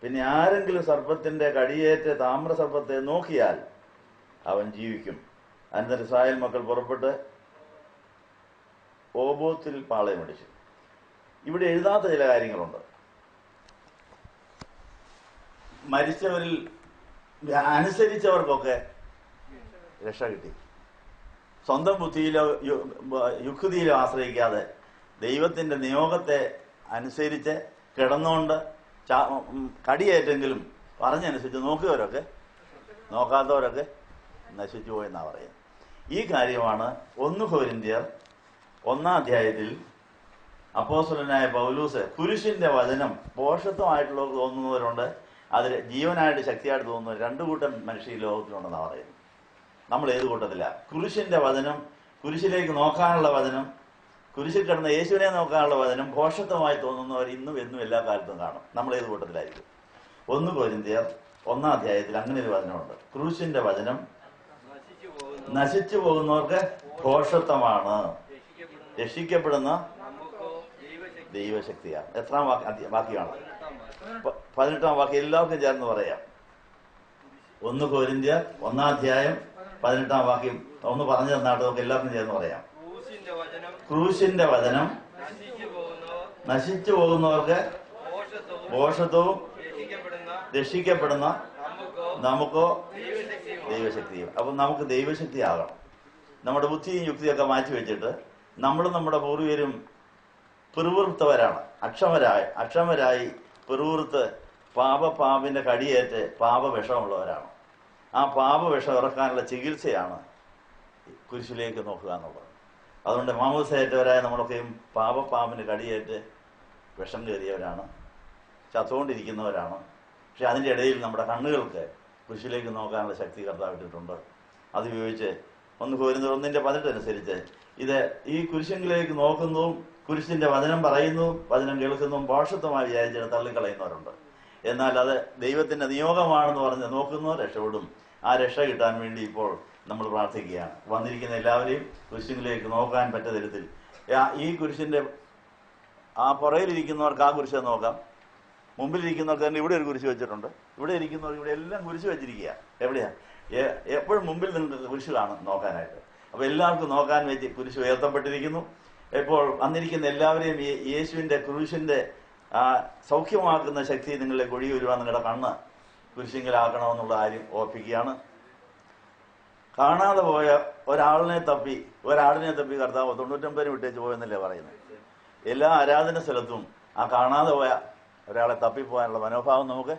പിന്നെ ആരെങ്കിലും സർപ്പത്തിന്റെ കടിയേറ്റ് താമ്ര സർപ്പത്തെ നോക്കിയാൽ അവൻ ജീവിക്കും. അനന്തരം ഇസ്രായേൽ മക്കൾ പുറപ്പെട്ട് ഓബോത്തിൽ പാളയമടിച്ചു. ഇവിടെ എഴുതാത്ത ചില കാര്യങ്ങളുണ്ട്. മരിച്ചവരിൽ അനുസരിച്ചവർക്കൊക്കെ രക്ഷ കിട്ടി. സ്വന്തം ബുദ്ധിയിലോ യുക്തിയിലോ ആശ്രയിക്കാതെ ദൈവത്തിന്റെ നിയോഗത്തെ അനുസരിച്ച് കിടന്നുകൊണ്ട് കടിയേറ്റെങ്കിലും പറഞ്ഞനുസരിച്ച് നോക്കാത്തവരൊക്കെ നശിച്ചു പോയെന്നാണ് പറയുന്നത്. ഈ കാര്യമാണ് 1 കൊരിന്ത്യർ 1-ാം അധ്യായത്തിൽ അപ്പോസ്തലനായ പൗലൂസ് കുരിശിന്റെ വചനം പോഷത്വമായിട്ടുള്ളവർക്ക് തോന്നുന്നവരുണ്ട്, അതിൽ ജീവനായിട്ട് ശക്തിയായിട്ട് തോന്നുന്നവർ 2 കൂട്ടം മനുഷ്യ ലോകത്തിലുണ്ടെന്നാണ് പറയുന്നത്. നമ്മൾ ഏത് കൂട്ടത്തില്ല? കുരിശിന്റെ വചനം, കുരിശിലേക്ക് നോക്കാനുള്ള വചനം, കുരിശിൽ കിടന്ന യേശുവിനെ നോക്കാനുള്ള വചനം പോഷത്വമായി തോന്നുന്നവർ ഇന്നും എന്നും എല്ലാ കാലത്തും കാണും. നമ്മൾ ഏത് കൂട്ടത്തിലായിരിക്കും? 1 കൊരിന്ത്യർ 1-ാം അധ്യായത്തിൽ അങ്ങനെ ഒരു വചനമുണ്ട്. ക്രൂശിന്റെ വചനം നശിച്ചു പോകുന്നവർക്ക് ഭോഷത്വമാണ്, രക്ഷിക്കപ്പെടുന്ന ദൈവശക്തിയാണ്. എത്രാം വാക്യമാണ്? 18-ാം വാക്യം. എല്ലാവർക്കും ചേർന്ന് പറയാം. 1 കൊരിന്ത്യർ 1-ാം അധ്യായം 18-ാം വാക്യം ഒന്ന് പറഞ്ഞു തന്നാട്ട് നമുക്ക് എല്ലാവർക്കും ചേർന്ന് പറയാം. ക്രൂശിന്റെ വചനം നശിച്ചു പോകുന്നവർക്ക് ഭോഷത്വവും രക്ഷിക്കപ്പെടുന്ന നമുക്കോ ദൈവശക്തിയും. അപ്പം നമുക്ക് ദൈവശക്തി ആകണം. നമ്മുടെ ബുദ്ധിയും യുക്തിയൊക്കെ മാറ്റി വെച്ചിട്ട് നമ്മളും നമ്മുടെ പൂർവികരും പിറുവിറുത്തവരാണ്. അക്ഷമരായി പിറുവിറുത്ത് പാപിന്റെ കടിയേറ്റ് പാപവിഷമുള്ളവരാണ്. ആ പാപവിഷം ഇറക്കാനുള്ള ചികിത്സയാണ് കുരിശിലേക്ക് നോക്കുക എന്നുള്ളത്. അതുകൊണ്ട് മാമോദിസയേറ്റവരായ നമ്മളൊക്കെയും പാപിന് കടിയേറ്റ് വിഷം കയറിയവരാണ്, ചത്തുകൊണ്ടിരിക്കുന്നവരാണ്. പക്ഷെ അതിൻ്റെ ഇടയിൽ നമ്മുടെ കണ്ണുകൾക്ക് കുരിശിലേക്ക് നോക്കാനുള്ള ശക്തി കർത്താവ് ഇട്ടിട്ടുണ്ട്. അത് ഉപയോഗിച്ച് 1 കൊരിന്ത്യർ 1:18 അനുസരിച്ച് ഈ കുരിശിലേക്ക് നോക്കുന്നതും കുരിശിന്റെ വചനം പറയുന്നതും വചനം കേൾക്കുന്നതും ഭോഷത്വമായി വിചാരിച്ചിട്ട് തള്ളിക്കളയുന്നവരുണ്ട്. എന്നാൽ അത് ദൈവത്തിന്റെ നിയോഗമാണെന്ന് പറഞ്ഞ് നോക്കുന്നവർ രക്ഷപ്പെടും. ആ രക്ഷ കിട്ടാൻ വേണ്ടി ഇപ്പോൾ നമ്മൾ പ്രാർത്ഥിക്കുകയാണ്. വന്നിരിക്കുന്ന എല്ലാവരെയും കുരിശിലേക്ക് നോക്കാൻ പറ്റ തരത്തിൽ ഈ കുരിശിന്റെ ആ പുറയിലിരിക്കുന്നവർക്ക് ആ കുരിശ് നോക്കാം. മുമ്പിലിരിക്കുന്നവർക്ക് തന്നെ ഇവിടെ ഒരു കുരിശ് വെച്ചിട്ടുണ്ട്. ഇവിടെ ഇരിക്കുന്നവർക്ക് ഇവിടെ എല്ലാം കുരിശ് വെച്ചിരിക്കുക. എവിടെയാ? എപ്പോഴും മുമ്പിൽ നിങ്ങൾക്ക് കുരിശ് കാണും നോക്കാനായിട്ട്. അപ്പൊ എല്ലാവർക്കും നോക്കാൻ വേണ്ടി കുരിശ് ഉയർത്തപ്പെട്ടിരിക്കുന്നു. ഇപ്പോൾ വന്നിരിക്കുന്ന എല്ലാവരെയും യേശുവിന്റെ ക്രൂശിന്റെ സൗഖ്യമാക്കുന്ന ശക്തി നിങ്ങളെ ഒഴിയുവാൻ നിങ്ങളുടെ കണ്ണ് കുരിശിങ്കലാക്കണമെന്നുള്ള കാര്യം ഓർപ്പിക്കുകയാണ്. കാണാതെ പോയ ഒരാടിനെ തപ്പി കർത്താവ് 99 വിട്ടേച്ച് പോയെന്നല്ലേ പറയുന്നത്. എല്ലാ ആരാധന സ്ഥലത്തും ആ കാണാതെ പോയ ഒരാളെ തപ്പിപ്പോകാനുള്ള മനോഭാവം നമുക്ക്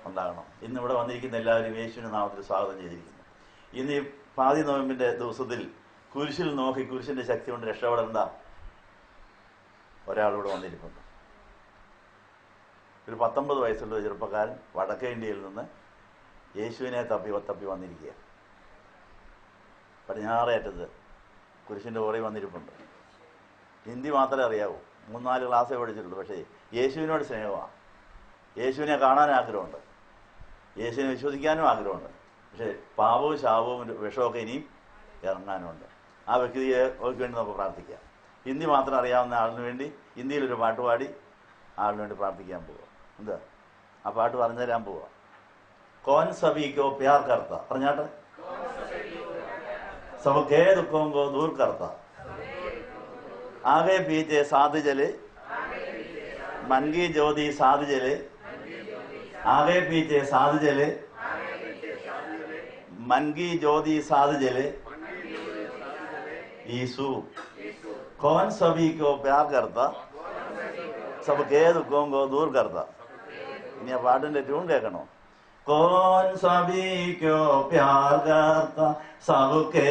ഉണ്ടാകണം. ഇന്നിവിടെ വന്നിരിക്കുന്ന എല്ലാവരും യേശുവിന്റെ നാമത്തിൽ സ്വാഗതം ചെയ്തിരിക്കുന്നു. ഇന്ന് ഈ പാതി നോയമ്പിന്റെ ദിവസത്തിൽ കുരിശിൽ നോക്കി കുരിശിന്റെ ശക്തി കൊണ്ട് രക്ഷപ്പെടേണ്ട ഒരാളിവിടെ വന്നിരിപ്പുണ്ട്. ഒരു 19 വയസ്സുള്ള ചെറുപ്പക്കാരൻ വടക്കേ ഇന്ത്യയിൽ നിന്ന് യേശുവിനെ തപ്പി വന്നിരിക്കുക. പടിഞ്ഞാറേറ്റത്ത് കുരിശിന്റെ പുറകെ വന്നിരിപ്പുണ്ട്. ഹിന്ദി മാത്രമേ അറിയാവൂ, 3-4 ക്ലാസ്സേ പഠിച്ചിട്ടുള്ളൂ. പക്ഷേ യേശുവിനോട് സ്നേഹമാണ്. യേശുവിനെ കാണാൻ ആഗ്രഹമുണ്ട്, യേശുവിനെ വിശ്വസിക്കാനും ആഗ്രഹമുണ്ട്. പക്ഷേ പാപവും ശാപവും വിഷമൊക്കെ ഇനിയും ഇറങ്ങാനുണ്ട്. ആ വ്യക്തിയെ വേണ്ടി നമുക്ക് പ്രാർത്ഥിക്കാം. ഹിന്ദി മാത്രം അറിയാവുന്ന ആളിന് വേണ്ടി ഹിന്ദിയിലൊരു പാട്ട് പാടി ആളിന് വേണ്ടി പ്രാർത്ഥിക്കാൻ പോവുക. എന്താ ആ പാട്ട് പറഞ്ഞു തരാൻ പോവുക. കോൻ സബിക്കോ പ്യാർ കർത്ത പറഞ്ഞാട്ടെ. सबके दुखों को दूर करता, आगे पीछे साथ जले, मन की ज्योति साथ जले, आगे पीछे साथ जले, मन की ज्योति साथ जले, यीशु कौन सभी को प्यार करता, सबके दुखों को दूर करता. ഇനി ആ പാട്ടിന്റെ ട്യൂൺ കേൾക്കണോ? कौन सभी को प्यार करता, सबके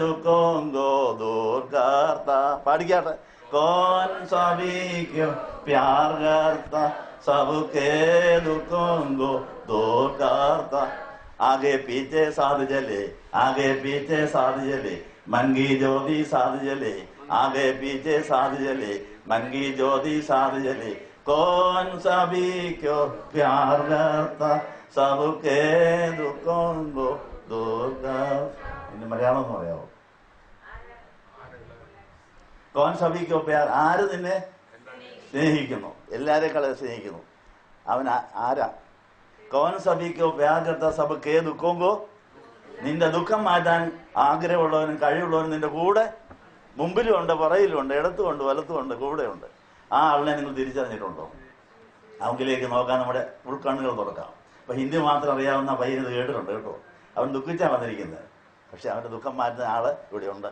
दुखों को दूर करता. പാടിക്കാട്ടെ. कौन सभी को प्यार करता, सबके दुखों को दूर करता, आगे पीछे साथ जले, आगे पीछे साथ जले, मन की ज्योति साथ जले, आगे पीछे साथ जले, मन की ज्योति साथ जले. कौन सभी को प्यार करता, सबके दुखों को दूर करता. ഇനി മലയാളം എന്ന് പറയാമോ? കോൻ സഭിക്കോ പ്യാർ. ആര് നിന്നെ സ്നേഹിക്കുന്നു? എല്ലാരെക്കാളും സ്നേഹിക്കുന്നു. അവൻ ആരാ? കോൻ സഭിക്കോ പ്യാർ കർത്ത സബക്കേ ദുഃഖോങ്കോ. നിന്റെ ദുഃഖം മാറ്റാൻ ആഗ്രഹമുള്ളവനും കഴിവുള്ളവനും നിന്റെ കൂടെ മുമ്പിലുമുണ്ട്, പുറയിലുമുണ്ട്, ഇടത്തുമുണ്ട്, വലത്തുമുണ്ട്, കൂടെയുണ്ട്. ആ ആളിനെ നിങ്ങൾ തിരിച്ചറിഞ്ഞിട്ടുണ്ടോ? അവങ്കിലേക്ക് നോക്കാൻ നമ്മുടെ ഉൾക്കണ്ണുകൾ തുറക്കാം. അപ്പൊ ഹിന്ദി മാത്രം അറിയാവുന്ന പയ്യനത് കേട്ടിട്ടുണ്ട് കേട്ടോ. അവൻ ദുഃഖിച്ചാണ് വന്നിരിക്കുന്നത്. പക്ഷെ അവന്റെ ദുഃഖം മാറ്റുന്ന ആള് ഇവിടെയുണ്ട്.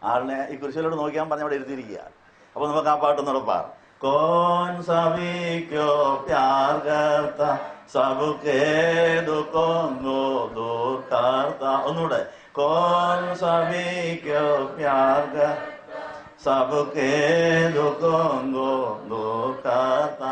ആളിനെ ഈ കുരിശിലോട് നോക്കിയാൽ പറഞ്ഞ അവിടെ ഇരുത്തിയിരിക്കുക. അപ്പൊ നമുക്ക് ആ പാട്ടൊന്നുകൂടെ പാടാം. കോൻ സഭിക്കോ പ്യാർ കർത്ത, സബുക്കേ ദുഃഖോं को दूर करता. ഒന്നുകൂടെ. കോൻ സഭിക്കോ പ്യാർ കർത്ത, सबके दुखों को दूर करता,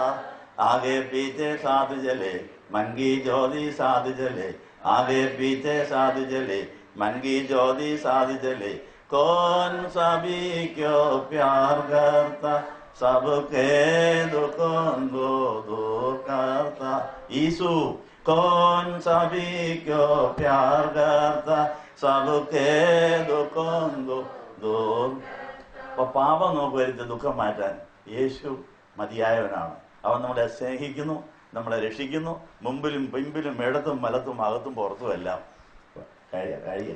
आगे पीछे साथ जले, मन की ज्योति साथ जले, आगे पीछे साथ जले, मन की ज्योति साथ जले. कौन सभी को प्यार करता, सबके दुखों को दूर करता. यीशु कौन सभी को प्यार करता सबके दुखों को दूर. അപ്പൊ പാപം നമുക്ക് വരുത്തിയ ദുഃഖം മാറ്റാൻ യേശു മതിയായവനാണ്. അവൻ നമ്മളെ സ്നേഹിക്കുന്നു, നമ്മളെ രക്ഷിക്കുന്നു. മുമ്പിലും പിമ്പിലും ഇടത്തും വലത്തും അകത്തും പുറത്തും എല്ലാം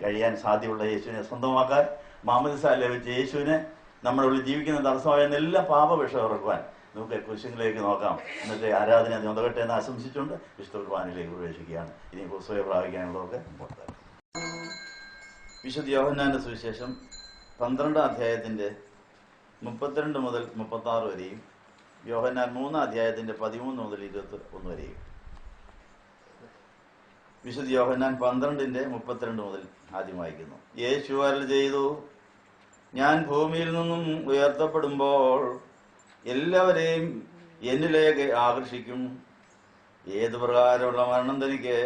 കഴിയാൻ സാധ്യതയുള്ള യേശുവിനെ സ്വന്തമാക്കാൻ, മാമോദിസ ലഭിച്ച യേശുവിനെ നമ്മുടെ ഉള്ളിൽ ജീവിക്കുന്ന തടസ്സമായ എല്ലാ പാപവിഷം ഇറക്കുവാൻ നമുക്ക് കുരിശിലേക്ക് നോക്കാം. എന്നിട്ട് ആരാധന നോക്കട്ടെ എന്ന് ആശംസിച്ചുകൊണ്ട് വിശുദ്ധ കുർബാനയിലേക്ക് പ്രവേശിക്കുകയാണ്. ഇനി പുസ്തകം പ്രാപിക്കാനുള്ളതൊക്കെ പുറത്ത്. വിശുദ്ധ യോഹന്നാന്റെ സുവിശേഷം 12-ാം അധ്യായത്തിന്റെ 32 മുതൽ 36 വരെയും യോഹന്നാൻ 3-ാം അധ്യായത്തിന്റെ 13 മുതൽ 21 വരെയും. വിശുദ്ധ യോഹന്നാൻ 12:32 മുതൽ ആദ്യം വായിക്കുന്നു. യേശു അരുളി ചെയ്തു, ഞാൻ ഭൂമിയിൽ നിന്നും ഉയർത്തപ്പെടുമ്പോൾ എല്ലാവരെയും എന്നിലേക്ക് ആകർഷിക്കും. ഏതു പ്രകാരമുള്ള മരണം തനിക്ക്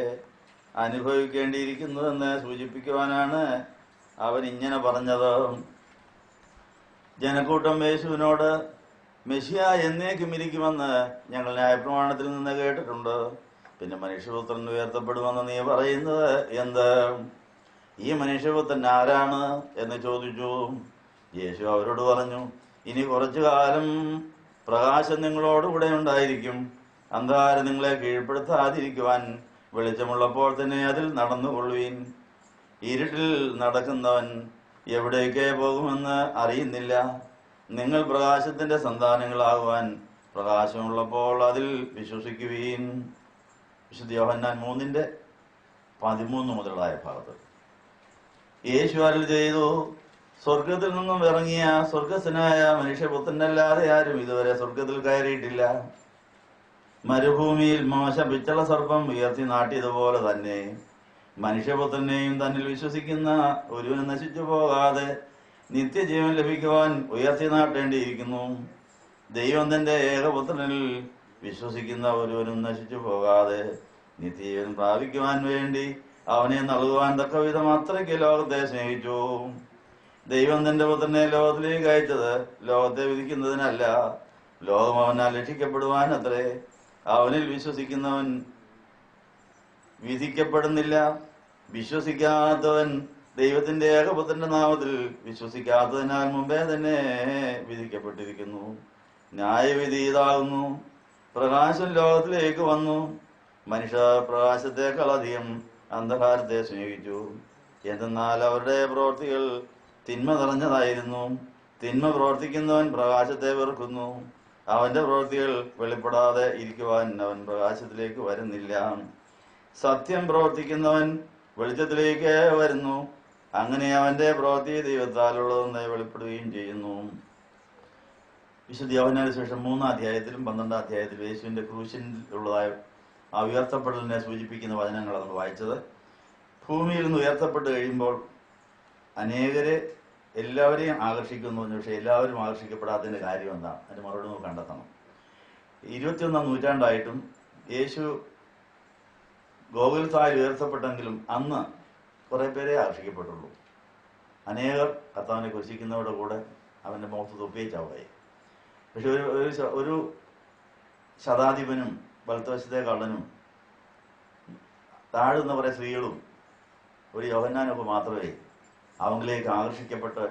അനുഭവിക്കേണ്ടിയിരിക്കുന്നുവെന്ന് സൂചിപ്പിക്കുവാനാണ് അവൻ ഇങ്ങനെ പറഞ്ഞത്. ജനക്കൂട്ടം യേശുവിനോട്, മെശിയ എന്നേക്കും ഇരിക്കുമെന്ന് ഞങ്ങൾ ന്യായപ്രമാണത്തിൽ നിന്ന് കേട്ടിട്ടുണ്ട്. പിന്നെ മനുഷ്യപുത്രൻ ഉയർത്തപ്പെടുമെന്ന് നീ പറയുന്നത് എന്ത്? ഈ മനുഷ്യപുത്രൻ ആരാണ് എന്ന് ചോദിച്ചു. യേശു അവരോട് പറഞ്ഞു, ഇനി കുറച്ചു കാലം പ്രകാശം നിങ്ങളോടുകൂടെ ഉണ്ടായിരിക്കും. അന്ധകാരം നിങ്ങളെ കീഴ്പ്പെടുത്താതിരിക്കുവാൻ വെളിച്ചമുള്ളപ്പോൾ തന്നെ അതിൽ നടന്നുകൊള്ളുവീൻ. ഇരുട്ടിൽ നടക്കുന്നവൻ എവിടേക്ക് പോകുമെന്ന് അറിയുന്നില്ല. നിങ്ങൾ പ്രകാശത്തിന്റെ സന്താനങ്ങളാകുവാൻ പ്രകാശമുള്ളപ്പോൾ അതിൽ വിശ്വസിക്കുവീൻ. വിശുദ്ധ യോഹന്നാൻ 3:13 മുതലായ ഭാഗത്ത്. യേശു അരുളി ചെയ്തു, സ്വർഗത്തിൽ നിന്നും ഇറങ്ങിയ സ്വർഗസ്ഥനായ മനുഷ്യപുത്രനല്ലാതെ ആരും ഇതുവരെ സ്വർഗത്തിൽ കയറിയിട്ടില്ല. മരുഭൂമിയിൽ മോശ പിച്ചള സർപ്പം ഉയർത്തി നാട്ടിയതുപോലെ തന്നെ മനുഷ്യപുത്രനെയും തന്നിൽ വിശ്വസിക്കുന്ന ഒരുവന് നശിച്ചു പോകാതെ നിത്യജീവൻ ലഭിക്കുവാൻ ഉയർത്തി നാട്ടേണ്ടിയിരിക്കുന്നു. ദൈവം തന്റെ ഏകപുത്രനിൽ വിശ്വസിക്കുന്ന ഒരുവനും നശിച്ചു പോകാതെ നിത്യജീവൻ പ്രാപിക്കുവാൻ വേണ്ടി അവനെ നൽകുവാൻ തക്കവിധം അത്രയ്ക്ക് ലോകത്തെ സ്നേഹിച്ചു. ദൈവം തന്റെ പുത്രനെ ലോകത്തിലേക്ക് അയച്ചത് ലോകത്തെ വിധിക്കുന്നതിനല്ല, ലോകം അവനാൽ രക്ഷിക്കപ്പെടുവാൻ അത്രേ. അവനിൽ വിശ്വസിക്കുന്നവൻ വിധിക്കപ്പെടുന്നില്ല. വിശ്വസിക്കാത്തവൻ ദൈവത്തിന്റെ ഏകപുത്രന്റെ നാമത്തിൽ വിശ്വസിക്കാത്തതിനാൽ മുമ്പേ തന്നെ വിധിക്കപ്പെട്ടിരിക്കുന്നു. ന്യായവിധി ഇതാകുന്നു, പ്രകാശം ലോകത്തിലേക്ക് വന്നു. മനുഷ്യ പ്രകാശത്തെക്കാൾ അധികം അന്ധകാരത്തെ സ്നേഹിച്ചു. എന്തെന്നാൽ അവരുടെ പ്രവൃത്തികൾ തിന്മ നിറഞ്ഞതായിരുന്നു. തിന്മ പ്രവർത്തിക്കുന്നവൻ പ്രകാശത്തെ വെറുക്കുന്നു. അവന്റെ പ്രവൃത്തികൾ വെളിപ്പെടാതെ ഇരിക്കുവാൻ അവൻ പ്രകാശത്തിലേക്ക് വരുന്നില്ല. സത്യം പ്രവർത്തിക്കുന്നവൻ വെളിച്ചത്തിലേക്ക് വരുന്നു. അങ്ങനെ അവന്റെ പ്രവൃത്തി ദൈവത്താലുള്ളതെന്ന് വെളിപ്പെടുകയും ചെയ്യുന്നു. വിശുദ്ധ യോഹന്നാന്റെ സുവിശേഷം 3-ാം അധ്യായത്തിലും 12-ാം അധ്യായത്തിലും യേശുവിന്റെ ക്രൂശിലുള്ളതായ ആ ഉയർത്തപ്പെടലിനെ സൂചിപ്പിക്കുന്ന വചനങ്ങളാണ് നമ്മൾ വായിച്ചത്. ഭൂമിയിൽ നിന്ന് ഉയർത്തപ്പെട്ട് കഴിയുമ്പോൾ അനേകരെ എല്ലാവരെയും ആകർഷിക്കുന്നു. പക്ഷെ എല്ലാവരും ആകർഷിക്കപ്പെടാത്തതിന്റെ കാര്യം എന്താണ്? അതിന് മറുപടി നമുക്ക് കണ്ടെത്തണം. 21-ാം നൂറ്റാണ്ടായിട്ടും യേശു ഗോകുൽത്തായിൽ ഉയർത്തപ്പെട്ടെങ്കിലും അന്ന് കുറെ പേരെ ആകർഷിക്കപ്പെട്ടുള്ളൂ. അനേകർ കർത്താവിനെ കുരിശിക്കുന്നവരുടെ കൂടെ അവന്റെ മുഖത്ത് തൊപ്പിയേച്ചാവുകയായി. പക്ഷെ ഒരു ശതാധിപനും വലത്തുവശത്തെ കള്ളനും താഴുന്ന കുറെ സ്ത്രീകളും ഒരു യോഹന്നാനൊക്കെ മാത്രമേ അവങ്കിലേക്ക് ആകർഷിക്കപ്പെട്ട്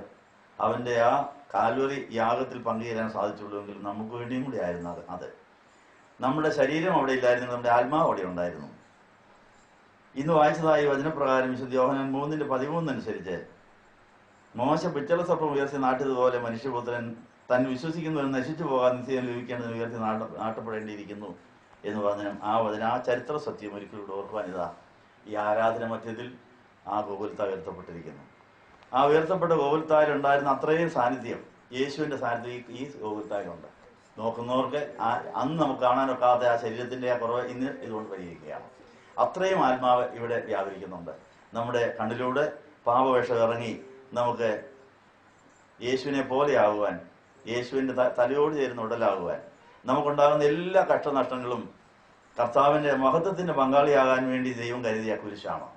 അവന്റെ ആ കാൽവറി യാഗത്തിൽ പങ്കുചേരാൻ സാധിച്ചുള്ളൂ. എങ്കിലും നമുക്ക് വേണ്ടിയും കൂടി ആയിരുന്നു അത്. നമ്മുടെ ശരീരം അവിടെ ഇല്ലായിരുന്നു, നമ്മുടെ ആത്മാവ് അവിടെ ഉണ്ടായിരുന്നു. ഇന്ന് വായിച്ചതായി വചനപ്രകാരം വിശുദ്ധ യോഹന്നാൻ 3:13 അനുസരിച്ച് മോശ പിച്ചള സർപ്പം ഉയർത്തി നാട്ടിയതുപോലെ മനുഷ്യപുത്രൻ താൻ വിശ്വസിക്കുന്നവൻ നശിച്ചു പോകാൻ നിശ്ചയം ലഭിക്കേണ്ടത് ഉയർത്തി നാട്ടപ്പെടേണ്ടിയിരിക്കുന്നു എന്ന് പറഞ്ഞ ആ ചരിത്ര സത്യം ഒരിക്കലും ഓർക്കുവാൻ ഈ ആരാധന മധ്യത്തിൽ ആ ഗോകുൽത്താ ഉയർത്തപ്പെട്ടിരിക്കുന്നു. ആ ഉയർത്തപ്പെട്ട ഗോകുൽത്തായിലുണ്ടായിരുന്ന അത്രയും സാന്നിധ്യം, യേശുവിന്റെ സാന്നിധ്യം ഈ ഗോകുൽത്തായിലുണ്ട്. നോക്കുന്നവർക്ക് അന്ന് നമുക്ക് കാണാനൊക്കാത്ത ആ ശരീരത്തിന്റെ ആ കുറവ് ഇന്ന് ഇതുകൊണ്ട് പരിഹരിക്കുകയാണ്. അത്രയും ആത്മാവ് ഇവിടെ വ്യാപരിക്കുന്നുണ്ട്. നമ്മുടെ കണ്ണിലൂടെ പാപവേഷം ഇറങ്ങി നമുക്ക് യേശുവിനെ പോലെയാകുവാൻ, യേശുവിന്റെ തലയോട് ചേരുന്ന ഉടലാകുവാൻ, നമുക്കുണ്ടാകുന്ന എല്ലാ കഷ്ടനഷ്ടങ്ങളും കർത്താവിന്റെ മഹത്വത്തിന്റെ പങ്കാളിയാകാൻ വേണ്ടി ദൈവം കരുതിയ കുരിശാണ്.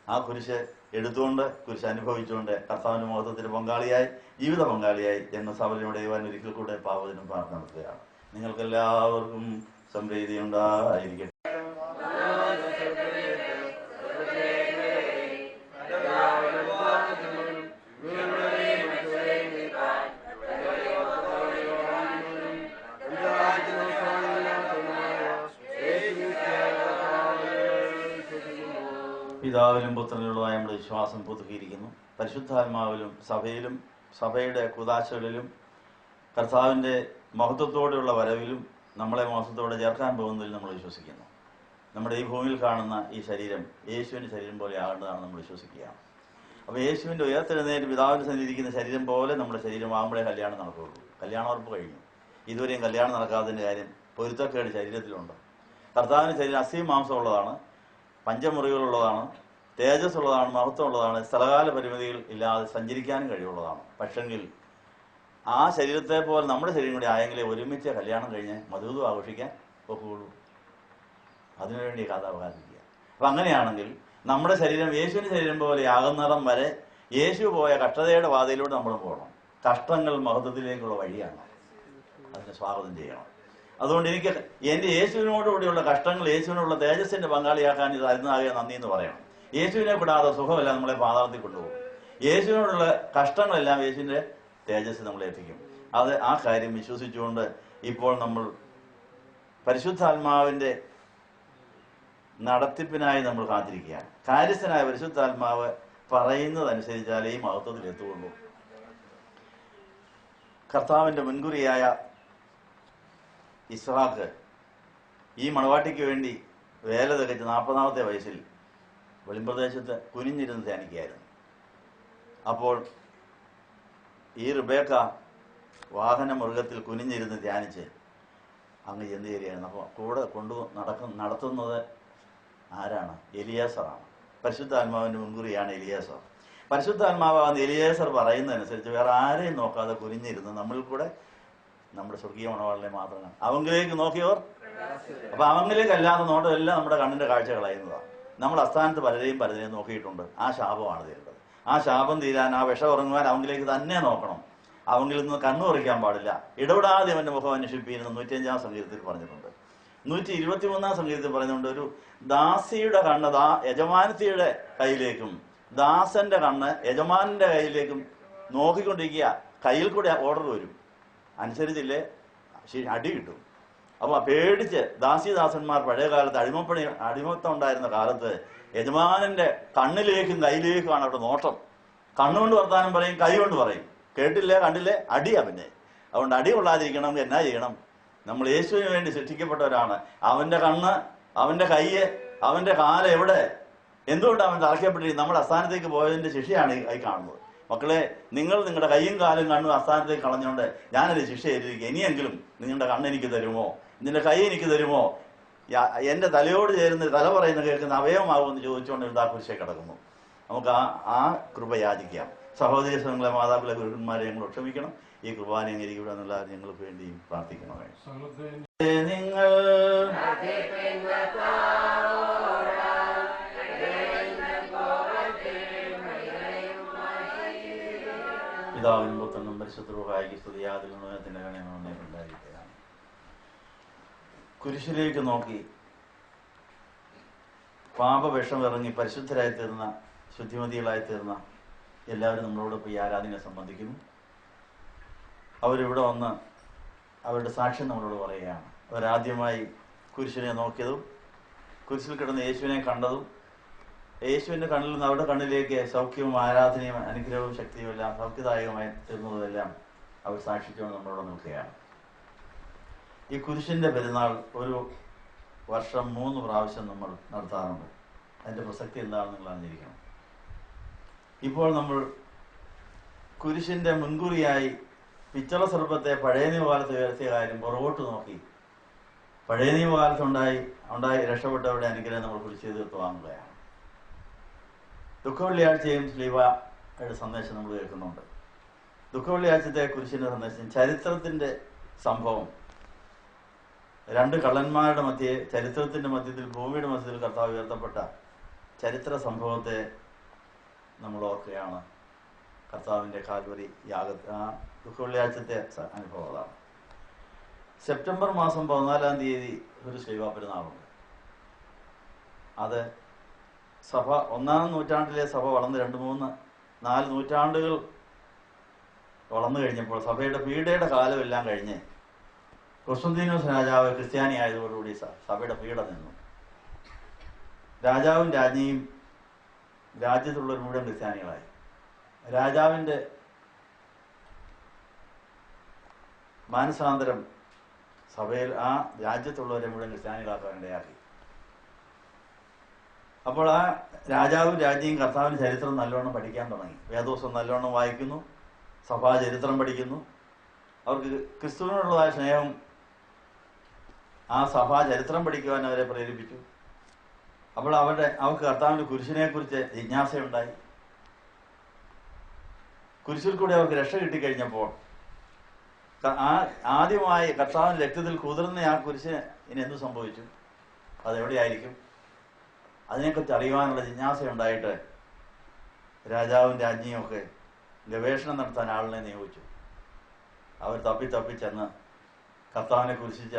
ആ കുരിശ് എടുത്തുകൊണ്ട്, കുരിശ് അനുഭവിച്ചുകൊണ്ട് കർത്താവിന്റെ മഹത്വത്തിന്റെ പങ്കാളിയായി, ജീവിത പങ്കാളിയായി ജന്മസഭയിലൂടെ ദൈവം ഒരിക്കൽ കൂടെ പാപത്തിനും പ്രാർത്ഥന നടത്തുകയാണ്. നിങ്ങൾക്കെല്ലാവർക്കും സംപ്രീതി ഉണ്ടായിരിക്കട്ടെ. പിതാവിലും പുത്രനിലുള്ളതായ നമ്മുടെ വിശ്വാസം പുതുക്കിയിരിക്കുന്നു. പരിശുദ്ധാത്മാവിലും സഭയിലും സഭയുടെ കുദാശകളിലും കർത്താവിൻ്റെ മഹത്വത്തോടെയുള്ള വരവിലും നമ്മളെ മഹത്വത്തോടെ ചേർക്കാൻ പോകുന്നതിൽ നമ്മൾ വിശ്വസിക്കുന്നു. നമ്മുടെ ഈ ഭൂമിയിൽ കാണുന്ന ഈ ശരീരം യേശുവിൻ്റെ ശരീരം പോലെ ആകേണ്ടതാണ് നമ്മൾ വിശ്വസിക്കുകയാണ്. അപ്പോൾ യേശുവിൻ്റെ ഉയർത്തെഴുന്നേറ്റ് പിതാവിൻ്റെ സന്നിധിയിരിക്കുന്ന ശരീരം പോലെ നമ്മുടെ ശരീരം ആകുമ്പോഴേ കല്യാണം നടക്കുകയുള്ളൂ. കല്യാണം ഉറപ്പ് കഴിഞ്ഞു. ഇതുവരെയും കല്യാണം നടക്കാത്തതിൻ്റെ കാര്യം പൊരുത്തക്കേട് ശരീരത്തിലുണ്ട്. കർത്താവിൻ്റെ ശരീരം അസ്ഥിയും മാംസമുള്ളതാണ്, പഞ്ചമുറികളുള്ളതാണ്, തേജസ്സുള്ളതാണ്, മഹത്വമുള്ളതാണ്, സ്ഥലകാല പരിമിതികൾ ഇല്ലാതെ സഞ്ചരിക്കാനും കഴിവുള്ളതാണ്. പക്ഷെങ്കിൽ ആ ശരീരത്തെ പോലെ നമ്മുടെ ശരീരം കൂടി ആയെങ്കിലേ ഒരുമിച്ച് കല്യാണം കഴിഞ്ഞ് മധുവിധം ആഘോഷിക്കാൻ ഒക്കുകയുള്ളൂ. അതിനുവേണ്ടി കഥ അവകാശിക്കുക. അപ്പം അങ്ങനെയാണെങ്കിൽ നമ്മുടെ ശരീരം യേശുവിൻ്റെ ശരീരം പോലെ ആകുന്നിടം വരെ യേശു പോയ കഷ്ടതയുടെ പാതയിലൂടെ നമ്മൾ പോകണം. കഷ്ടങ്ങൾ മഹത്വത്തിലേക്കുള്ള വഴിയാണ്. അതിനെ സ്വാഗതം ചെയ്യണം. അതുകൊണ്ട് എനിക്ക് എൻ്റെ യേശുവിനോടുകൂടിയുള്ള കഷ്ടങ്ങൾ യേശുവിനുള്ള തേജസ്സിൻ്റെ പങ്കാളിയാക്കാൻ ഇത് അരുന്നാകെ നന്ദി എന്ന് പറയണം. യേശുവിനെ വിടാതെ സുഖമല്ല നമ്മളെ പാതാളത്തിൽ കൊണ്ടുപോകും. യേശുവിനോടുള്ള കഷ്ടങ്ങളെല്ലാം യേശുവിൻ്റെ തേജസ് നമ്മളെ എത്തിക്കും. ആ കാര്യം വിശ്വസിച്ചുകൊണ്ട് ഇപ്പോൾ നമ്മൾ പരിശുദ്ധാത്മാവിൻ്റെ നടത്തിപ്പിനായി നമ്മൾ കാത്തിരിക്കുകയാണ്. കാര്യസ്ഥനായ പരിശുദ്ധാത്മാവ് പറയുന്നതനുസരിച്ചാലേ ഈ മഹത്വത്തിൽ എത്തുകയുള്ളൂ. കർത്താവിൻ്റെ മുൻകുറിയായ ഇസ്ഹാക്ക് ഈ മണവാട്ടിക്ക് വേണ്ടി വേല തികച്ച് 40ാമത്തെ വയസ്സിൽ വെളിമ്പ്രദേശത്ത് കുനിഞ്ഞിരുന്ന് ധ്യാനിക്കുകയായിരുന്നു. അപ്പോൾ ഈ റിബേക്ക വാഹന മൃഗത്തിൽ കുനിഞ്ഞിരുന്ന് ധ്യാനിച്ച് അങ്ങ് ചെന്ന് കയറിയായിരുന്നു. അപ്പോൾ കൂടെ നടത്തുന്നത് ആരാണ്? എലിയാസറാണ്. പരിശുദ്ധാത്മാവിൻ്റെ മുൻകുറിയാണ് എലിയാസർ. പരിശുദ്ധാത്മാവാകുന്ന എലിയാസർ പറയുന്നതനുസരിച്ച് വേറെ ആരെയും നോക്കാതെ കുനിഞ്ഞിരുന്ന് നമ്മളിൽ കൂടെ നമ്മുടെ സ്വർഗീയ മണവാളിനെ മാത്രമാണ് അവങ്കിലേക്ക് നോക്കിയവർ. അപ്പൊ അവങ്കിലേക്ക് അല്ലാതെ നോട്ടമെല്ലാം നമ്മുടെ കണ്ണിന്റെ കാഴ്ച കളയുന്നതാണ്. നമ്മൾ അസ്ഥാനത്ത് പലരെയും നോക്കിയിട്ടുണ്ട്. ആ ശാപമാണ് തീരേണ്ടത്. ആ ശാപം തീരാൻ, ആ വിഷം ഉറങ്ങുവാൻ അവങ്കിലേക്ക് തന്നെ നോക്കണം. അവങ്കിൽ നിന്ന് കണ്ണു പറിക്കാൻ പാടില്ല. ഇടപെടാതെ അവന്റെ മുഖം അന്വേഷിപ്പിക്കുന്നു 105-ാം സംഗീതത്തിൽ പറഞ്ഞിട്ടുണ്ട്. 123-ാം സംഗീതത്തിൽ പറയുന്നുണ്ട്, ഒരു ദാസിയുടെ കണ്ണ് യജമാനത്തിയുടെ കയ്യിലേക്കും ദാസന്റെ കണ്ണ് യജമാനന്റെ കയ്യിലേക്കും നോക്കിക്കൊണ്ടിരിക്കുക. കയ്യിൽ കൂടെ ഓർഡർ വരും, അനുസരിച്ചില്ലേ അടി കിട്ടും. അപ്പൊ പേടിച്ച് ദാസിദാസന്മാർ പഴയ കാലത്ത് അടിമത്തം ഉണ്ടായിരുന്ന കാലത്ത് യജമാനന്റെ കണ്ണിലേക്കും കയ്യിലേക്കുമാണ് അവിടെ നോട്ടം. കണ്ണുകൊണ്ട് വർത്താനം പറയും, കൈ കൊണ്ട് പറയും. കേട്ടില്ലേ കണ്ടില്ലേ അടിയാ. പിന്നെ അതുകൊണ്ട് അടി കൊള്ളാതിരിക്കണമെങ്കിൽ എന്നാ ചെയ്യണം? നമ്മൾ യേശുവിന് വേണ്ടി സൃഷ്ടിക്കപ്പെട്ടവരാണ്. അവന്റെ കണ്ണ്, അവന്റെ കയ്യ്, അവന്റെ കാല് എവിടെ, എന്തുകൊണ്ട് അവൻ തറയ്ക്കപ്പെട്ടിരിക്കും? നമ്മുടെ അസ്ഥാനത്തേക്ക് പോയതിന്റെ ശിക്ഷയാണ് ഈ കാണുന്നത്. മക്കളെ, നിങ്ങൾ നിങ്ങളുടെ കയ്യും കാലും കണ്ണും അസ്ഥാനത്തേക്ക് കളഞ്ഞുകൊണ്ട് ഞാനൊരു ശിക്ഷ എഴുതിയിരിക്കുക. ഇനിയെങ്കിലും നിങ്ങളുടെ കണ്ണെനിക്ക് തരുമോ, നിന്റെ കൈ എനിക്ക് തരുമോ, എന്റെ തലയോട് ചേരുന്ന തല പറയുന്ന കേൾക്കുന്ന അവയവമാകുമെന്ന് ചോദിച്ചുകൊണ്ട് ഇതാ കുരിശെ കിടക്കുന്നു. നമുക്ക് ആ കൃപ യാചിക്കാം. സഹോദരി സംഘങ്ങളെ, മാതാപിതാക്കളെ, ഗുരുക്കന്മാരെ ഞങ്ങൾ ക്ഷമിക്കണം. ഈ കുർബാന അംഗീകരിക്കുക എന്നുള്ള ഞങ്ങൾക്ക് വേണ്ടിയും പ്രാർത്ഥിക്കണമേ. നിങ്ങൾ പിതാവിനും പുത്രനും പരിശുദ്ധ റൂഹായിക്ക് സ്തുതി. ആദിയിലുള്ളതിന്റെ ഗണനമേ ഉണ്ടായിരിക്കുകയാണ്. കുരിശിലേക്ക് നോക്കി പാപവിഷം ഇറങ്ങി പരിശുദ്ധരായി തീർന്ന, ശുദ്ധിമതികളായി തീർന്ന എല്ലാവരും നമ്മളോടൊപ്പം ഈ ആരാധനയെ സംബന്ധിക്കുന്നു. അവരിവിടെ വന്ന് അവരുടെ സാക്ഷ്യം നമ്മളോട് പറയുകയാണ്. അവരാദ്യമായി കുരിശിനെ നോക്കിയതും കുരിശിൽ കിടന്ന യേശുവിനെ കണ്ടതും യേശുവിൻ്റെ കണ്ണിൽ നിന്ന് അവരുടെ കണ്ണിലേക്ക് സൗഖ്യവും ആരാധനയും അനുഗ്രഹവും ശക്തിയും എല്ലാം സൗഖ്യദായകമായി തീർന്നതെല്ലാം അവർ സാക്ഷിച്ചുകൊണ്ട് നമ്മളോട് നിൽക്കുകയാണ്. ഈ കുരിശിൻ്റെ പെരുന്നാൾ ഒരു വർഷം 3 പ്രാവശ്യം നമ്മൾ നടത്താറുണ്ട്. അതിൻ്റെ പ്രസക്തി എന്താണെന്ന് നിങ്ങൾ അറിഞ്ഞിരിക്കണം. ഇപ്പോൾ നമ്മൾ കുരിശിൻ്റെ മുൻകുറിയായി പിച്ചള സർപ്പത്തെ പഴയ നിയമകാലത്ത് ഉയർത്തിയ കാര്യം പുറകോട്ട് നോക്കി പഴയ നിയമകാലത്ത് ഉണ്ടായി രക്ഷപ്പെട്ടവരുടെ അനുഗ്രഹം നമ്മൾ കുരിശ് തീർത്ത് വാങ്ങുകയാണ്. ദുഃഖവെള്ളിയാഴ്ചയും ശ്ലീബയുടെ സന്ദേശം നമ്മൾ കേൾക്കുന്നുണ്ട്. ദുഃഖവെള്ളിയാഴ്ചത്തെ കുരിശിന്റെ സന്ദേശം ചരിത്രത്തിന്റെ സംഭവം. 2 കള്ളന്മാരുടെ മധ്യേ, ചരിത്രത്തിന്റെ മധ്യത്തിൽ, ഭൂമിയുടെ മധ്യത്തിൽ കർത്താവ് ഉയർത്തപ്പെട്ട ചരിത്ര സംഭവത്തെ നമ്മൾ ഓർക്കുകയാണ്. കർത്താവിന്റെ കാൽവരി ആ ദുഃഖവെള്ളിയാഴ്ചത്തെ അനുഭവം അതാണ്. സെപ്റ്റംബർ മാസം 14-ാം തീയതി ഒരു ശ്ലീബ പെരുന്നാളുണ്ട്. അത് സഭ 1-ാം നൂറ്റാണ്ടിലെ സഭ വളർന്ന് 2-3-4 നൂറ്റാണ്ടുകൾ വളർന്നു കഴിഞ്ഞപ്പോൾ സഭയുടെ പീഡയുടെ കാലമെല്ലാം കഴിഞ്ഞ് കൊസ്തന്തീനോസ് രാജാവ് ക്രിസ്ത്യാനി ആയതോടുകൂടി സഭയുടെ പീഡ നിന്നു. രാജാവും രാജ്ഞിയും രാജ്യത്തുള്ളവർ മുഴുവൻ ക്രിസ്ത്യാനികളായി. രാജാവിൻ്റെ മാനസാന്തരം സഭയിൽ ആ രാജ്യത്തുള്ളവരെ മുഴുവൻ ക്രിസ്ത്യാനികളാക്കാൻ ഇടയാക്കി. അപ്പോൾ ആ രാജാവും രാജ്യവും കർത്താവിൻ്റെ ചരിത്രം നല്ലോണം പഠിക്കാൻ തുടങ്ങി. വേദോസം നല്ലോണം വായിക്കുന്നു, സഭാ ചരിത്രം പഠിക്കുന്നു. അവർക്ക് ക്രിസ്തുവിനോടുള്ളതായ സ്നേഹം ആ സഭാ ചരിത്രം പഠിക്കുവാൻ അവരെ പ്രേരിപ്പിച്ചു. അപ്പോൾ അവർക്ക് കർത്താവിൻ്റെ കുരിശിനെക്കുറിച്ച് ജിജ്ഞാസയുണ്ടായി. കുരിശിൽ കൂടി അവർക്ക് രക്ഷ കിട്ടിക്കഴിഞ്ഞപ്പോൾ ആദ്യമായി കർത്താവിൻ്റെ രക്തത്തിൽ കുതിർന്ന ആ കുരിശിന് ഇനി എന്ത് സംഭവിച്ചു, അതെവിടെയായിരിക്കും, അതിനെക്കുറിച്ച് അറിയുവാനുള്ള ജിജ്ഞാസയുണ്ടായിട്ട് രാജാവും രാജ്ഞിയും ഒക്കെ ഗവേഷണം നടത്താൻ ആളിനെ നിയോഗിച്ചു. അവർ തപ്പി ചെന്ന് കർത്താവിനെ കുരിശിച്ച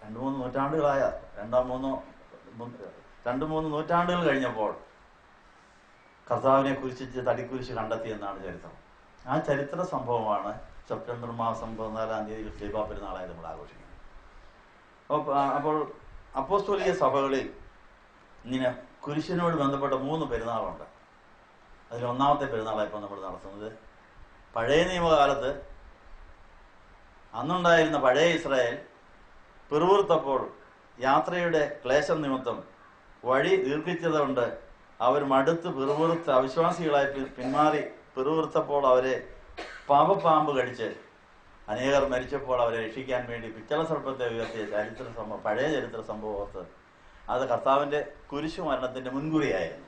2-3 നൂറ്റാണ്ടുകളായ 2-3 നൂറ്റാണ്ടുകൾ കഴിഞ്ഞപ്പോൾ കർത്താവിനെ കുരിശിച്ച് തടിക്കുരിശ് കണ്ടെത്തിയെന്നാണ് ചരിത്രം. ആ ചരിത്ര സംഭവമാണ് സെപ്റ്റംബർ മാസം 14-ാം തീയതി ശ്ലീബാ പെരുന്നാളായി നമ്മൾ ആഘോഷിക്കുന്നത്. അപ്പോൾ അപ്പോസ്തോലിക സഭകളിൽ ഇങ്ങനെ കുരിശിനോട് ബന്ധപ്പെട്ട 3 പെരുന്നാളുണ്ട്. അതിൽ ഒന്നാമത്തെ പെരുന്നാളാണ് ഇപ്പോൾ നമ്മൾ നടത്തുന്നത്. പഴയ നിയമകാലത്ത് അന്നുണ്ടായിരുന്ന പഴയ ഇസ്രായേൽ പിറുവിറുത്തപ്പോൾ യാത്രയുടെ ക്ലേശം നിമിത്തം വഴി ദീർഘിച്ചതുകൊണ്ട് അവർ മടുത്ത് പിറുവിറുത്ത് അവിശ്വാസികളായി പിന്മാറി പിറുവിറുത്തപ്പോൾ അവരെ പാപപ്പാമ്പ് കടിച്ച് അനേകർ മരിച്ചപ്പോൾ അവരെ രക്ഷിക്കാൻ വേണ്ടി പിച്ചള സർപ്പത്തെ ഉയർത്തിയ പഴയ ചരിത്ര സംഭവം ഓർത്ത് അത് കർത്താവിൻ്റെ കുരിശു മരണത്തിൻ്റെ മുൻകുറിയായിരുന്നു.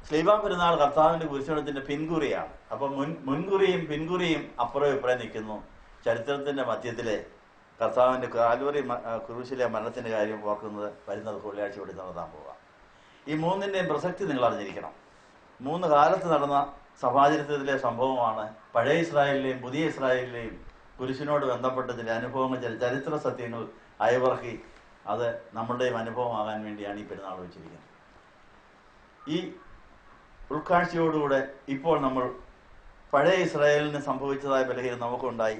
ശ്ലീബാ പെരുന്നാൾ കർത്താവിൻ്റെ കുരിശുമരണത്തിൻ്റെ പിൻകുറിയാണ്. അപ്പം മുൻകുറിയും പിൻകുറിയും അപ്പുറം ഇപ്പുറം നിൽക്കുന്നു. ചരിത്രത്തിൻ്റെ മധ്യത്തിലെ കർത്താവിൻ്റെ കാൽവറി കുരിശിലെ മരണത്തിൻ്റെ കാര്യം ഓർക്കുന്നത് വരുന്നത് വെള്ളിയാഴ്ച കൂടി നടത്താൻ പോവുക. ഈ 3ൻ്റെയും പ്രസക്തി നിങ്ങൾ അറിഞ്ഞിരിക്കണം. 3 കാലത്ത് നടന്ന സഭാചരിത്രത്തിലെ സംഭവമാണ് പഴയ ഇസ്രായേലിലെയും പുതിയ ഇസ്രായേലിലെയും കുരിശിനോട് ബന്ധപ്പെട്ട ചില അനുഭവങ്ങൾ, ചില ചരിത്ര സത്യങ്ങൾ അയവിറക്കി അത് നമ്മളുടെയും അനുഭവമാകാൻ വേണ്ടിയാണ് ഈ പെരുന്നാൾ വെച്ചിരിക്കുന്നത്. ഈ ഉൾക്കാഴ്ചയോടുകൂടെ ഇപ്പോൾ നമ്മൾ പഴയ ഇസ്രായേലിന് സംഭവിച്ചതായ ബലഹീനത നമുക്കുണ്ടായി.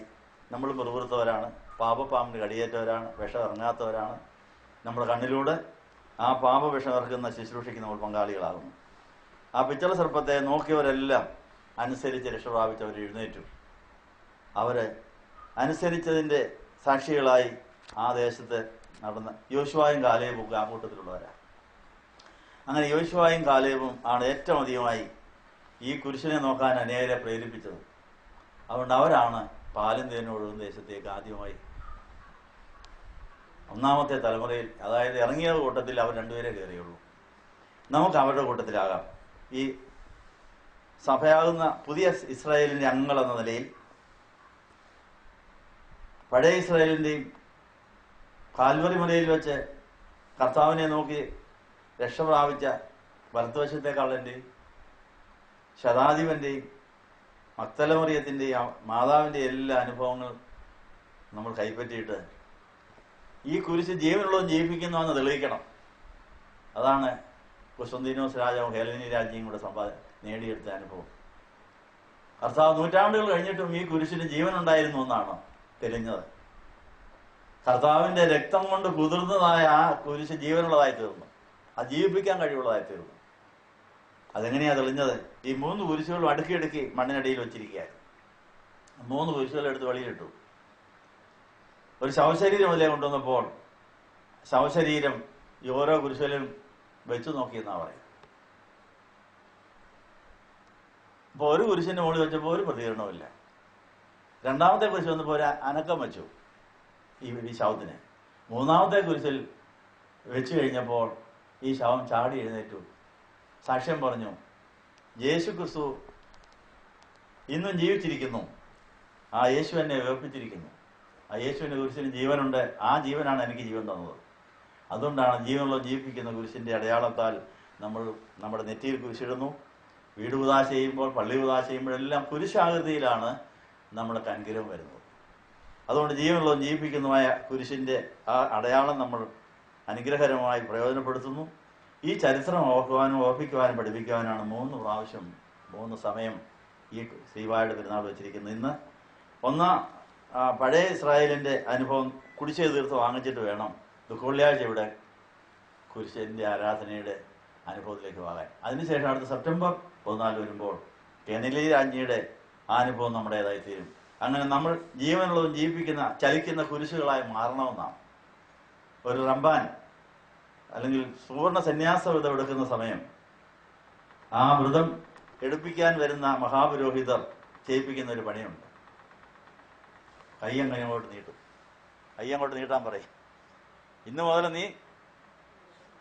നമ്മൾ പിറുപിറുത്തവരാണ്, പാപപ്പാമ്പിന് കടിയേറ്റവരാണ്, വിഷം ഇറങ്ങാത്തവരാണ്. നമ്മുടെ കണ്ണിലൂടെ ആ പാപവിഷം ഇറക്കുന്ന ശുശ്രൂഷയ്ക്ക് നമ്മൾ പങ്കാളികളാകുന്നു. ആ പിച്ചള സർപ്പത്തെ നോക്കിയവരെല്ലാം അനുസരിച്ച് രക്ഷ പ്രാപിച്ചവർ എഴുന്നേറ്റു. അവരെ അനുസരിച്ചതിൻ്റെ സാക്ഷികളായി ആ ദേശത്ത് നടന്ന യോശുവയും കാലേബും ആ കൂട്ടത്തിലുള്ളവരാണ്. അങ്ങനെ യോശുവയും കാലേബും ആണ് ഏറ്റവും അധികമായി ഈ കുരിശിനെ നോക്കാൻ അനേകരെ പ്രേരിപ്പിച്ചത്. അതുകൊണ്ട് അവരാണ് പാലും തേനും ഒഴുകുന്ന ദേശത്തേക്ക് ആദ്യമായി ഒന്നാമത്തെ തലമുറയിൽ, അതായത് ഇറങ്ങിയ കൂട്ടത്തിൽ അവർ 2 പേരെ കയറിയുള്ളൂ. നമുക്ക് അവരുടെ കൂട്ടത്തിലാകാം. ഈ സഭയാകുന്ന പുതിയ ഇസ്രായേലിൻ്റെ അംഗങ്ങൾ എന്ന നിലയിൽ പഴയ ഇസ്രായേലിൻ്റെയും കാൽവറി മലയിൽ വെച്ച് കർത്താവിനെ നോക്കി രക്ഷ പ്രാപിച്ച വലത്തുവശത്തെ കള്ളൻ്റെയും ശതാധിപൻ്റെയും മക്തലമറിയത്തിൻ്റെയും മാതാവിൻ്റെയും എല്ലാ അനുഭവങ്ങളും നമ്മൾ കൈപ്പറ്റിയിട്ട് ഈ കുരിശ് ജീവനുള്ളതും ജീവിപ്പിക്കുന്നതെന്ന് തെളിയിക്കണം. അതാണ് കുസ്തന്തീനോസ് രാജാവും ഹെലനി രാജ്ഞിയും കൂടെ നേടിയെടുത്ത അനുഭവം. കർത്താവ് നൂറ്റാണ്ടുകൾ കഴിഞ്ഞിട്ടും ഈ കുരിശിന് ജീവനുണ്ടായിരുന്നു എന്നാണ് തെളിഞ്ഞത്. കർത്താവിൻ്റെ രക്തം കൊണ്ട് കുതിർന്നതായ ആ കുരിശ് ജീവനുള്ളതായി തീർന്നു, അത് ജീവിപ്പിക്കാൻ കഴിവുള്ളതായി തീർന്നു. അതെങ്ങനെയാണ് തെളിഞ്ഞത്? ഈ 3 കുരിശുകളും അടുക്കി മണ്ണിനടിയിൽ വെച്ചിരിക്കുകയായിരുന്നു. 3 കുരിശുകളെടുത്ത് വെളിയിലിട്ടു. ഒരു ശവശരീരം അതിലേ കൊണ്ടുവന്നപ്പോൾ ശവശരീരം ഈ ഓരോ കുരിശുകളിലും വെച്ചു നോക്കിയെന്നാ പറയും. അപ്പോൾ ഒരു കുരിശിൻ്റെ മുകളിൽ വെച്ചപ്പോൾ ഒരു പ്രതികരണമില്ല. രണ്ടാമത്തെ കുരിശ് വന്നപ്പോൾ ഒരു അനക്കം വെച്ചു ഈ ശവത്തിന്. മൂന്നാമത്തെ കുരിശിൽ വെച്ച് കഴിഞ്ഞപ്പോൾ ഈ ശവം ചാടി എഴുന്നേറ്റു, സാക്ഷ്യം പറഞ്ഞു, യേശു ക്രിസ്തു ഇന്നും ജീവിച്ചിരിക്കുന്നു, ആ യേശു എന്നെ ഉയർപ്പിച്ചിരിക്കുന്നു, ആ യേശുവിൻ്റെ കുരിശിന് ജീവനുണ്ട്, ആ ജീവനാണ് എനിക്ക് ജീവൻ തന്നത്. അതുകൊണ്ടാണ് ജീവനുള്ള ജീവിപ്പിക്കുന്ന കുരിശിൻ്റെ അടയാളത്താൽ നമ്മൾ നമ്മുടെ നെറ്റിയിൽ കുരിശിടുന്നു. വീട് ഉദാശ ചെയ്യുമ്പോൾ, പള്ളി ഉദാശ ചെയ്യുമ്പോഴെല്ലാം കുരിശാകൃതിയിലാണ് നമ്മുടെ അനുഗ്രഹം വരുന്നത്. അതുകൊണ്ട് ജീവനുള്ളതും ജീവിപ്പിക്കുന്നതുമായ കുരിശിൻ്റെ ആ അടയാളം നമ്മൾ അനുഗ്രഹകരമായി പ്രയോജനപ്പെടുത്തുന്നു. ഈ ചരിത്രം ഓർപ്പിക്കുവാനും പഠിപ്പിക്കുവാനാണ് 3 പ്രാവശ്യം 3 സമയം ഈ ശ്രീവായുടെ പെരുന്നാൾ വെച്ചിരിക്കുന്നത്. ഇന്ന് പഴയ ഇസ്രായേലിൻ്റെ അനുഭവം കുടിശ്ശിക തീർത്ത് വാങ്ങിച്ചിട്ട് വേണം ദുഃഖവെള്ളിയാഴ്ച ഇവിടെ കുരിശിൻ്റെ ആരാധനയുടെ അനുഭവത്തിലേക്ക് പോകാൻ. അതിനുശേഷം അടുത്ത സെപ്റ്റംബർ 14 വരുമ്പോൾ കെനിലി രാജ്ഞിയുടെ ആ അനുഭവം നമ്മുടേതായി തീരും. അങ്ങനെ നമ്മൾ ജീവനുള്ളതും ജീവിപ്പിക്കുന്ന ചലിക്കുന്ന കുരിശുകളായി മാറണമെന്നാണ്. ഒരു റംബാൻ അല്ലെങ്കിൽ സുവർണ സന്യാസ വ്രതം എടുക്കുന്ന സമയം ആ വ്രതം എടുപ്പിക്കാൻ വരുന്ന മഹാപുരോഹിതർ ചെയ്യിപ്പിക്കുന്ന ഒരു പണിയുണ്ട്. കയ്യങ്ങോട്ട് നീട്ടും. കയ്യങ്ങോട്ട് നീട്ടാൻ പറയും. ഇന്നു മുതൽ നീ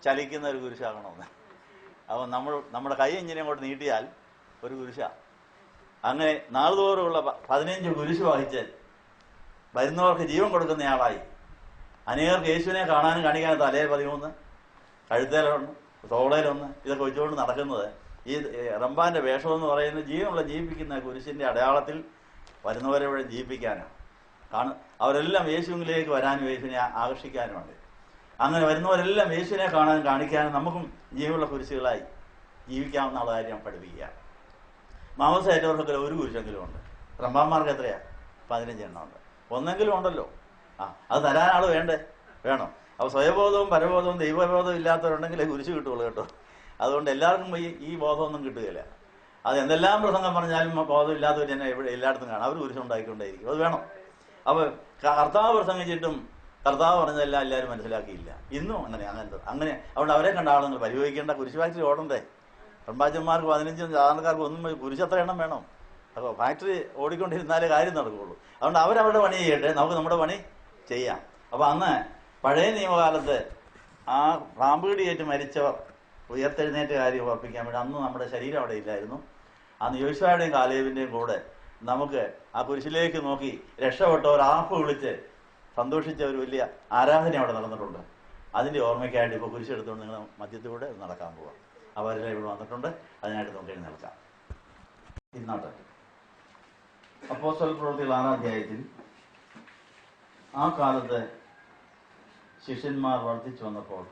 ചലിക്കുന്ന ഒരു കുരിശാകണമെന്ന്. അപ്പോൾ നമ്മുടെ കൈ ഇങ്ങനെ അങ്ങോട്ട് നീട്ടിയാൽ ഒരു കുരിശ. അങ്ങനെ നാളുതോറുമുള്ള 15 കുരിശ് വഹിച്ച് വരുന്നവർക്ക് ജീവൻ കൊടുക്കുന്നയാളായി അനേകർക്ക് യേശുവിനെ കാണാനും കാണിക്കാനും തലയിൽ 13, കഴുത്തേലൊന്ന്, തോളയിലൊന്ന്, ഇതൊക്കെ വെച്ചുകൊണ്ട് നടക്കുന്നത് ഈ റംബാന്റെ വേഷം എന്ന് പറയുന്നത് ജീവനുള്ള ജീവിപ്പിക്കുന്ന കുരിശിന്റെ അടയാളത്തിൽ വരുന്നവരെ ഇവിടെ ജീവിപ്പിക്കാനാണ്. അവരെല്ലാം യേശുവിലേക്ക് വരാനും യേശുവിനെ ആകർഷിക്കാനുമുണ്ട്. അങ്ങനെ വരുന്നവരെല്ലാം യേശുവിനെ കാണാനും കാണിക്കാനും നമുക്കും ജീവനുള്ള കുരിശുകളായി ജീവിക്കാവുന്ന കാര്യം പഠിപ്പിക്കുക. മാമസേറ്റവർക്കൊക്കെ ഒരു കുരിശെങ്കിലും ഉണ്ട്. റംബാന്മാർക്ക് എത്രയാ? 15 എണ്ണം ഉണ്ട്. ഒന്നെങ്കിലും ഉണ്ടല്ലോ. അത് തരാൻ ആൾ വേണം. അപ്പോൾ സ്വയബോധവും പരബോധവും ദൈവബോധവും ഇല്ലാത്തവരുണ്ടെങ്കിലേ കുരിശ് കിട്ടുള്ളൂ കേട്ടോ. അതുകൊണ്ട് എല്ലാവർക്കും ഈ ബോധമൊന്നും കിട്ടുകയില്ല. അത് എന്തെല്ലാം പ്രസംഗം പറഞ്ഞാലും ബോധം ഇല്ലാത്തവർ തന്നെ എല്ലായിടത്തും കാണാം. അവർ കുരിശുണ്ടായിക്കൊണ്ടേയിരിക്കും. അത് വേണം. അപ്പോൾ കർത്താവ് പ്രസംഗിച്ചിട്ടും കർത്താവ് പറഞ്ഞതെല്ലാം എല്ലാവരും മനസ്സിലാക്കിയില്ല. ഇന്നും അങ്ങനെ അതുകൊണ്ട് അവരെ കണ്ട ആളുകൾ പരിയോഗിക്കേണ്ട. കുരിശ് ഫാക്ടറി ഓടണ്ടേ? റംബാച്ചന്മാർക്ക് 15 സാധാരണക്കാർക്ക് ഒന്നും കുരിശ് എത്ര എണ്ണം വേണം? അപ്പോൾ ഫാക്ടറി ഓടിക്കൊണ്ടിരുന്നാലേ കാര്യം നടക്കുകയുള്ളൂ. അതുകൊണ്ട് അവരവരുടെ പണി ചെയ്യട്ടെ, നമുക്ക് നമ്മുടെ പണി ചെയ്യാം. അപ്പോൾ അന്ന് പഴയ നിയമകാലത്ത് ആ പാമ്പുകടിയേറ്റ് മരിച്ചവർ ഉയർത്തെഴുന്നേറ്റ കാര്യം ഓർപ്പിക്കാൻ വേണ്ടി അന്ന് നമ്മുടെ ശരീരം അവിടെ ഇല്ലായിരുന്നു. അന്ന് യോശുവയുടെയും കാലേബിന്റെയും കൂടെ നമുക്ക് ആ കുരിശിലേക്ക് നോക്കി രക്ഷപ്പെട്ടവർ ആർപ്പ് വിളിച്ച് സന്തോഷിച്ച ഒരു വലിയ ആരാധന അവിടെ നടന്നിട്ടുണ്ട്. അതിന്റെ ഓർമ്മയ്ക്കായിട്ട് ഇപ്പോൾ കുരിശെടുത്തുകൊണ്ട് നിങ്ങൾ മധ്യത്തിലൂടെ നടക്കാൻ പോവാം. അവരെല്ലാം ഇവിടെ വന്നിട്ടുണ്ട്. അതിനായിട്ട് നമുക്ക് എഴുന്നേൽക്കാം. ഇന്നോട്ടെ അപ്പോസ്തല പ്രവൃത്തികൾ 6-ാം അധ്യായത്തിൽ ആ കാലത്ത് ശിഷ്യന്മാർ വർദ്ധിച്ചു വന്നപ്പോൾ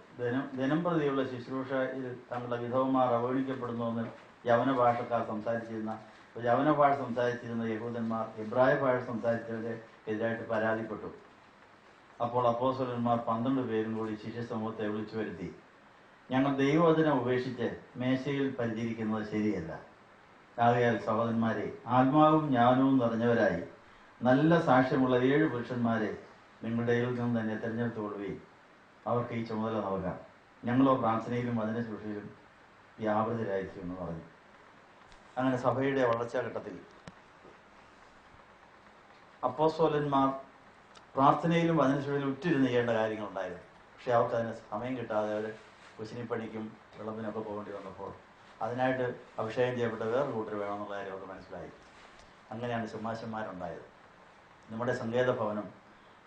ദിനം പ്രതിയുള്ള ശുശ്രൂഷയിൽ തങ്ങളുടെ വിധവന്മാർ അവഗണിക്കപ്പെടുന്നുവെന്ന് യവന ഭാഷക്കാർ സംസാരിച്ചിരുന്ന യഹൂദന്മാർ എബ്രായ ഭാഷ സംസാരിച്ചവരെ എതിരായിട്ട് പരാതിപ്പെട്ടു. അപ്പോൾ അപ്പോസ്തലന്മാർ 12 പേരും കൂടി ശിഷ്യ സമൂഹത്തെ വിളിച്ചു വരുത്തി, ഞങ്ങൾ ദൈവവചനം ഉപേക്ഷിച്ച് മേശയിൽ പരിചരിക്കുന്നത് ശരിയല്ല. ആകയാൽ സഹോദരന്മാരെ, ആത്മാവും ജ്ഞാനവും നിറഞ്ഞവരായി നല്ല സാക്ഷ്യമുള്ള 7 പുരുഷന്മാരെ നിങ്ങളുടെ ഇടയിൽ നിന്ന് തന്നെ തിരഞ്ഞെടുത്തുകൊള്ളുകയും അവർക്ക് ഈ ചുമതല നൽകാം. ഞങ്ങളോ പ്രാർത്ഥനയിലും വചന ശുശ്രൂഷയിലും വ്യാപൃതരായിരിക്കും എന്ന് പറഞ്ഞു. അങ്ങനെ സഭയുടെ വളർച്ചാഘട്ടത്തിൽ അപ്പോസ്തലന്മാർ പ്രാർത്ഥനയിലും വചന ശുശ്രൂഷയിലും ഉറ്റിരുന്ന് ചെയ്യേണ്ട കാര്യങ്ങളുണ്ടായിരുന്നു. പക്ഷെ അവർക്ക് അതിന് സമയം കിട്ടാതെ അവർ കുശിനിപ്പണിക്കും വിളമ്പിനൊക്കെ പോകേണ്ടി വന്നപ്പോൾ അതിനായിട്ട് അഭിഷേകം ചെയ്യപ്പെട്ട വേറെ കൂട്ടർ വേണമെന്നുള്ള കാര്യം അവർക്ക് മനസ്സിലായി. അങ്ങനെയാണ് ശുമാശന്മാരുണ്ടായത്. നമ്മുടെ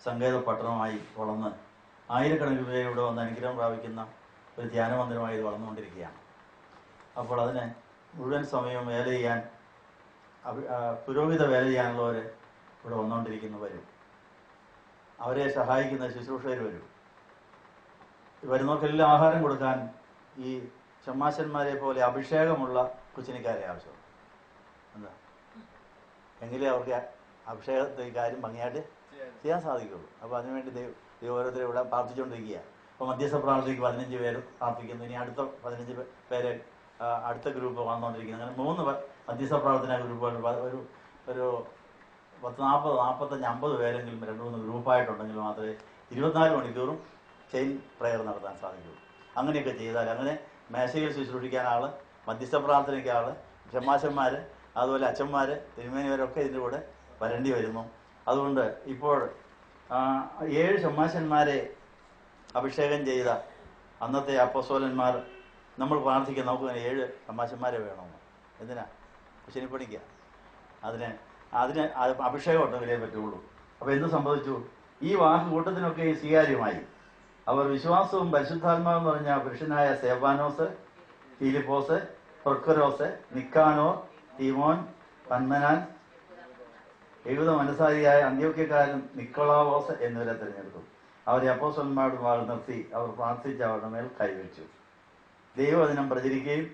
സങ്കേത പട്ടണമായി വളർന്ന് ആയിരക്കണക്കിന് പേര് ഇവിടെ വന്ന് അനുഗ്രഹം പ്രാപിക്കുന്ന ഒരു ധ്യാനമന്ദിരമായി ഇത് വളർന്നുകൊണ്ടിരിക്കുകയാണ്. അപ്പോൾ അതിന് മുഴുവൻ സമയവും വേല ചെയ്യാൻ പുരോഹിത വേല ചെയ്യാനുള്ളവർ ഇവിടെ വന്നുകൊണ്ടിരിക്കുന്നു വരും. അവരെ സഹായിക്കുന്ന ശുശ്രൂഷകർ വരും. വരുന്നവർക്കെല്ലാം ആഹാരം കൊടുക്കാൻ ഈ ഷമ്മാശന്മാരെ പോലെ അഭിഷേകമുള്ള കുച്ചിനിക്കാരെ ആവശ്യമുണ്ട്. എന്താ എങ്കിലേ അവർക്ക് അഭിഷേകത്തെ ഈ കാര്യം ഭംഗിയായിട്ട് ചെയ്യാൻ സാധിക്കുള്ളൂ. അപ്പോൾ അതിനുവേണ്ടി ദൈവം ഓരോരുത്തരും ഇവിടെ പ്രാർത്ഥിച്ചുകൊണ്ടിരിക്കുക. അപ്പോൾ മധ്യസ്ഥ പ്രാർത്ഥനയ്ക്ക് 15 പേര് പ്രാർത്ഥിക്കുന്നു. ഇനി അടുത്ത 15 പേര് അടുത്ത ഗ്രൂപ്പ് വന്നുകൊണ്ടിരിക്കുന്നു. അങ്ങനെ 3 മധ്യസ്ഥ പ്രാർത്ഥന ഗ്രൂപ്പുകൾ ഒരു 40, 45, 50 പേരെങ്കിലും 2-3 ഗ്രൂപ്പായിട്ടുണ്ടെങ്കിൽ മാത്രമേ 24 മണിക്കൂറും ചെയിൻ പ്രയർ നടത്താൻ സാധിക്കുള്ളൂ. അങ്ങനെയൊക്കെ ചെയ്താൽ അങ്ങനെ മേശയിൽ ശുശ്രൂഷിക്കാൻ ആള്, മധ്യസ്ഥ പ്രാർത്ഥനയ്ക്ക് ആള്, ഷമ്മാശന്മാർ, അതുപോലെ അച്ഛന്മാർ, തിരുമേനിവരൊക്കെ ഇതിൻ്റെ കൂടെ വരേണ്ടി വരുന്നു. അതുകൊണ്ട് ഇപ്പോൾ 7 ഷമ്മാശന്മാരെ അഭിഷേകം ചെയ്ത അന്നത്തെ അപ്പോസ്തലന്മാർ നമ്മൾ പ്രാർത്ഥിക്കുക, നമുക്ക് 7 ഷമ്മാശന്മാരെ വേണമെന്ന്. എന്തിനാ? കുശിനിപ്പണിക്കുക. അതിന് അഭിഷേകം ഉണ്ടെങ്കിലേ പറ്റുള്ളൂ. അപ്പോൾ എന്ത് സംഭവിച്ചു? ഈ വാക്ക് കൂട്ടത്തിനൊക്കെ സ്വീകാര്യമായി. അവർ വിശ്വാസവും പരിശുദ്ധാത്മാവെന്ന് പറഞ്ഞ പുരുഷനായ സേവാനോസ്, ഫിലിപ്പോസ്, പ്രൊക്കരോസ്, നിക്കാനോർ, തീമോൻ, പന്മനാൻ, യഹൂദ മനസാരിയായ അന്ത്യോക്യക്കാരൻ നിക്കോളാവോസ് എന്നിവരെ തിരഞ്ഞെടുത്തു. അവരെ അപ്പോസ്തലന്മാരുടെ ഭാഗം നിർത്തി അവർ പ്രാർത്ഥിച്ച് അവരുടെ മേൽ കൈവച്ചു. ദൈവവചനം പ്രചരിക്കുകയും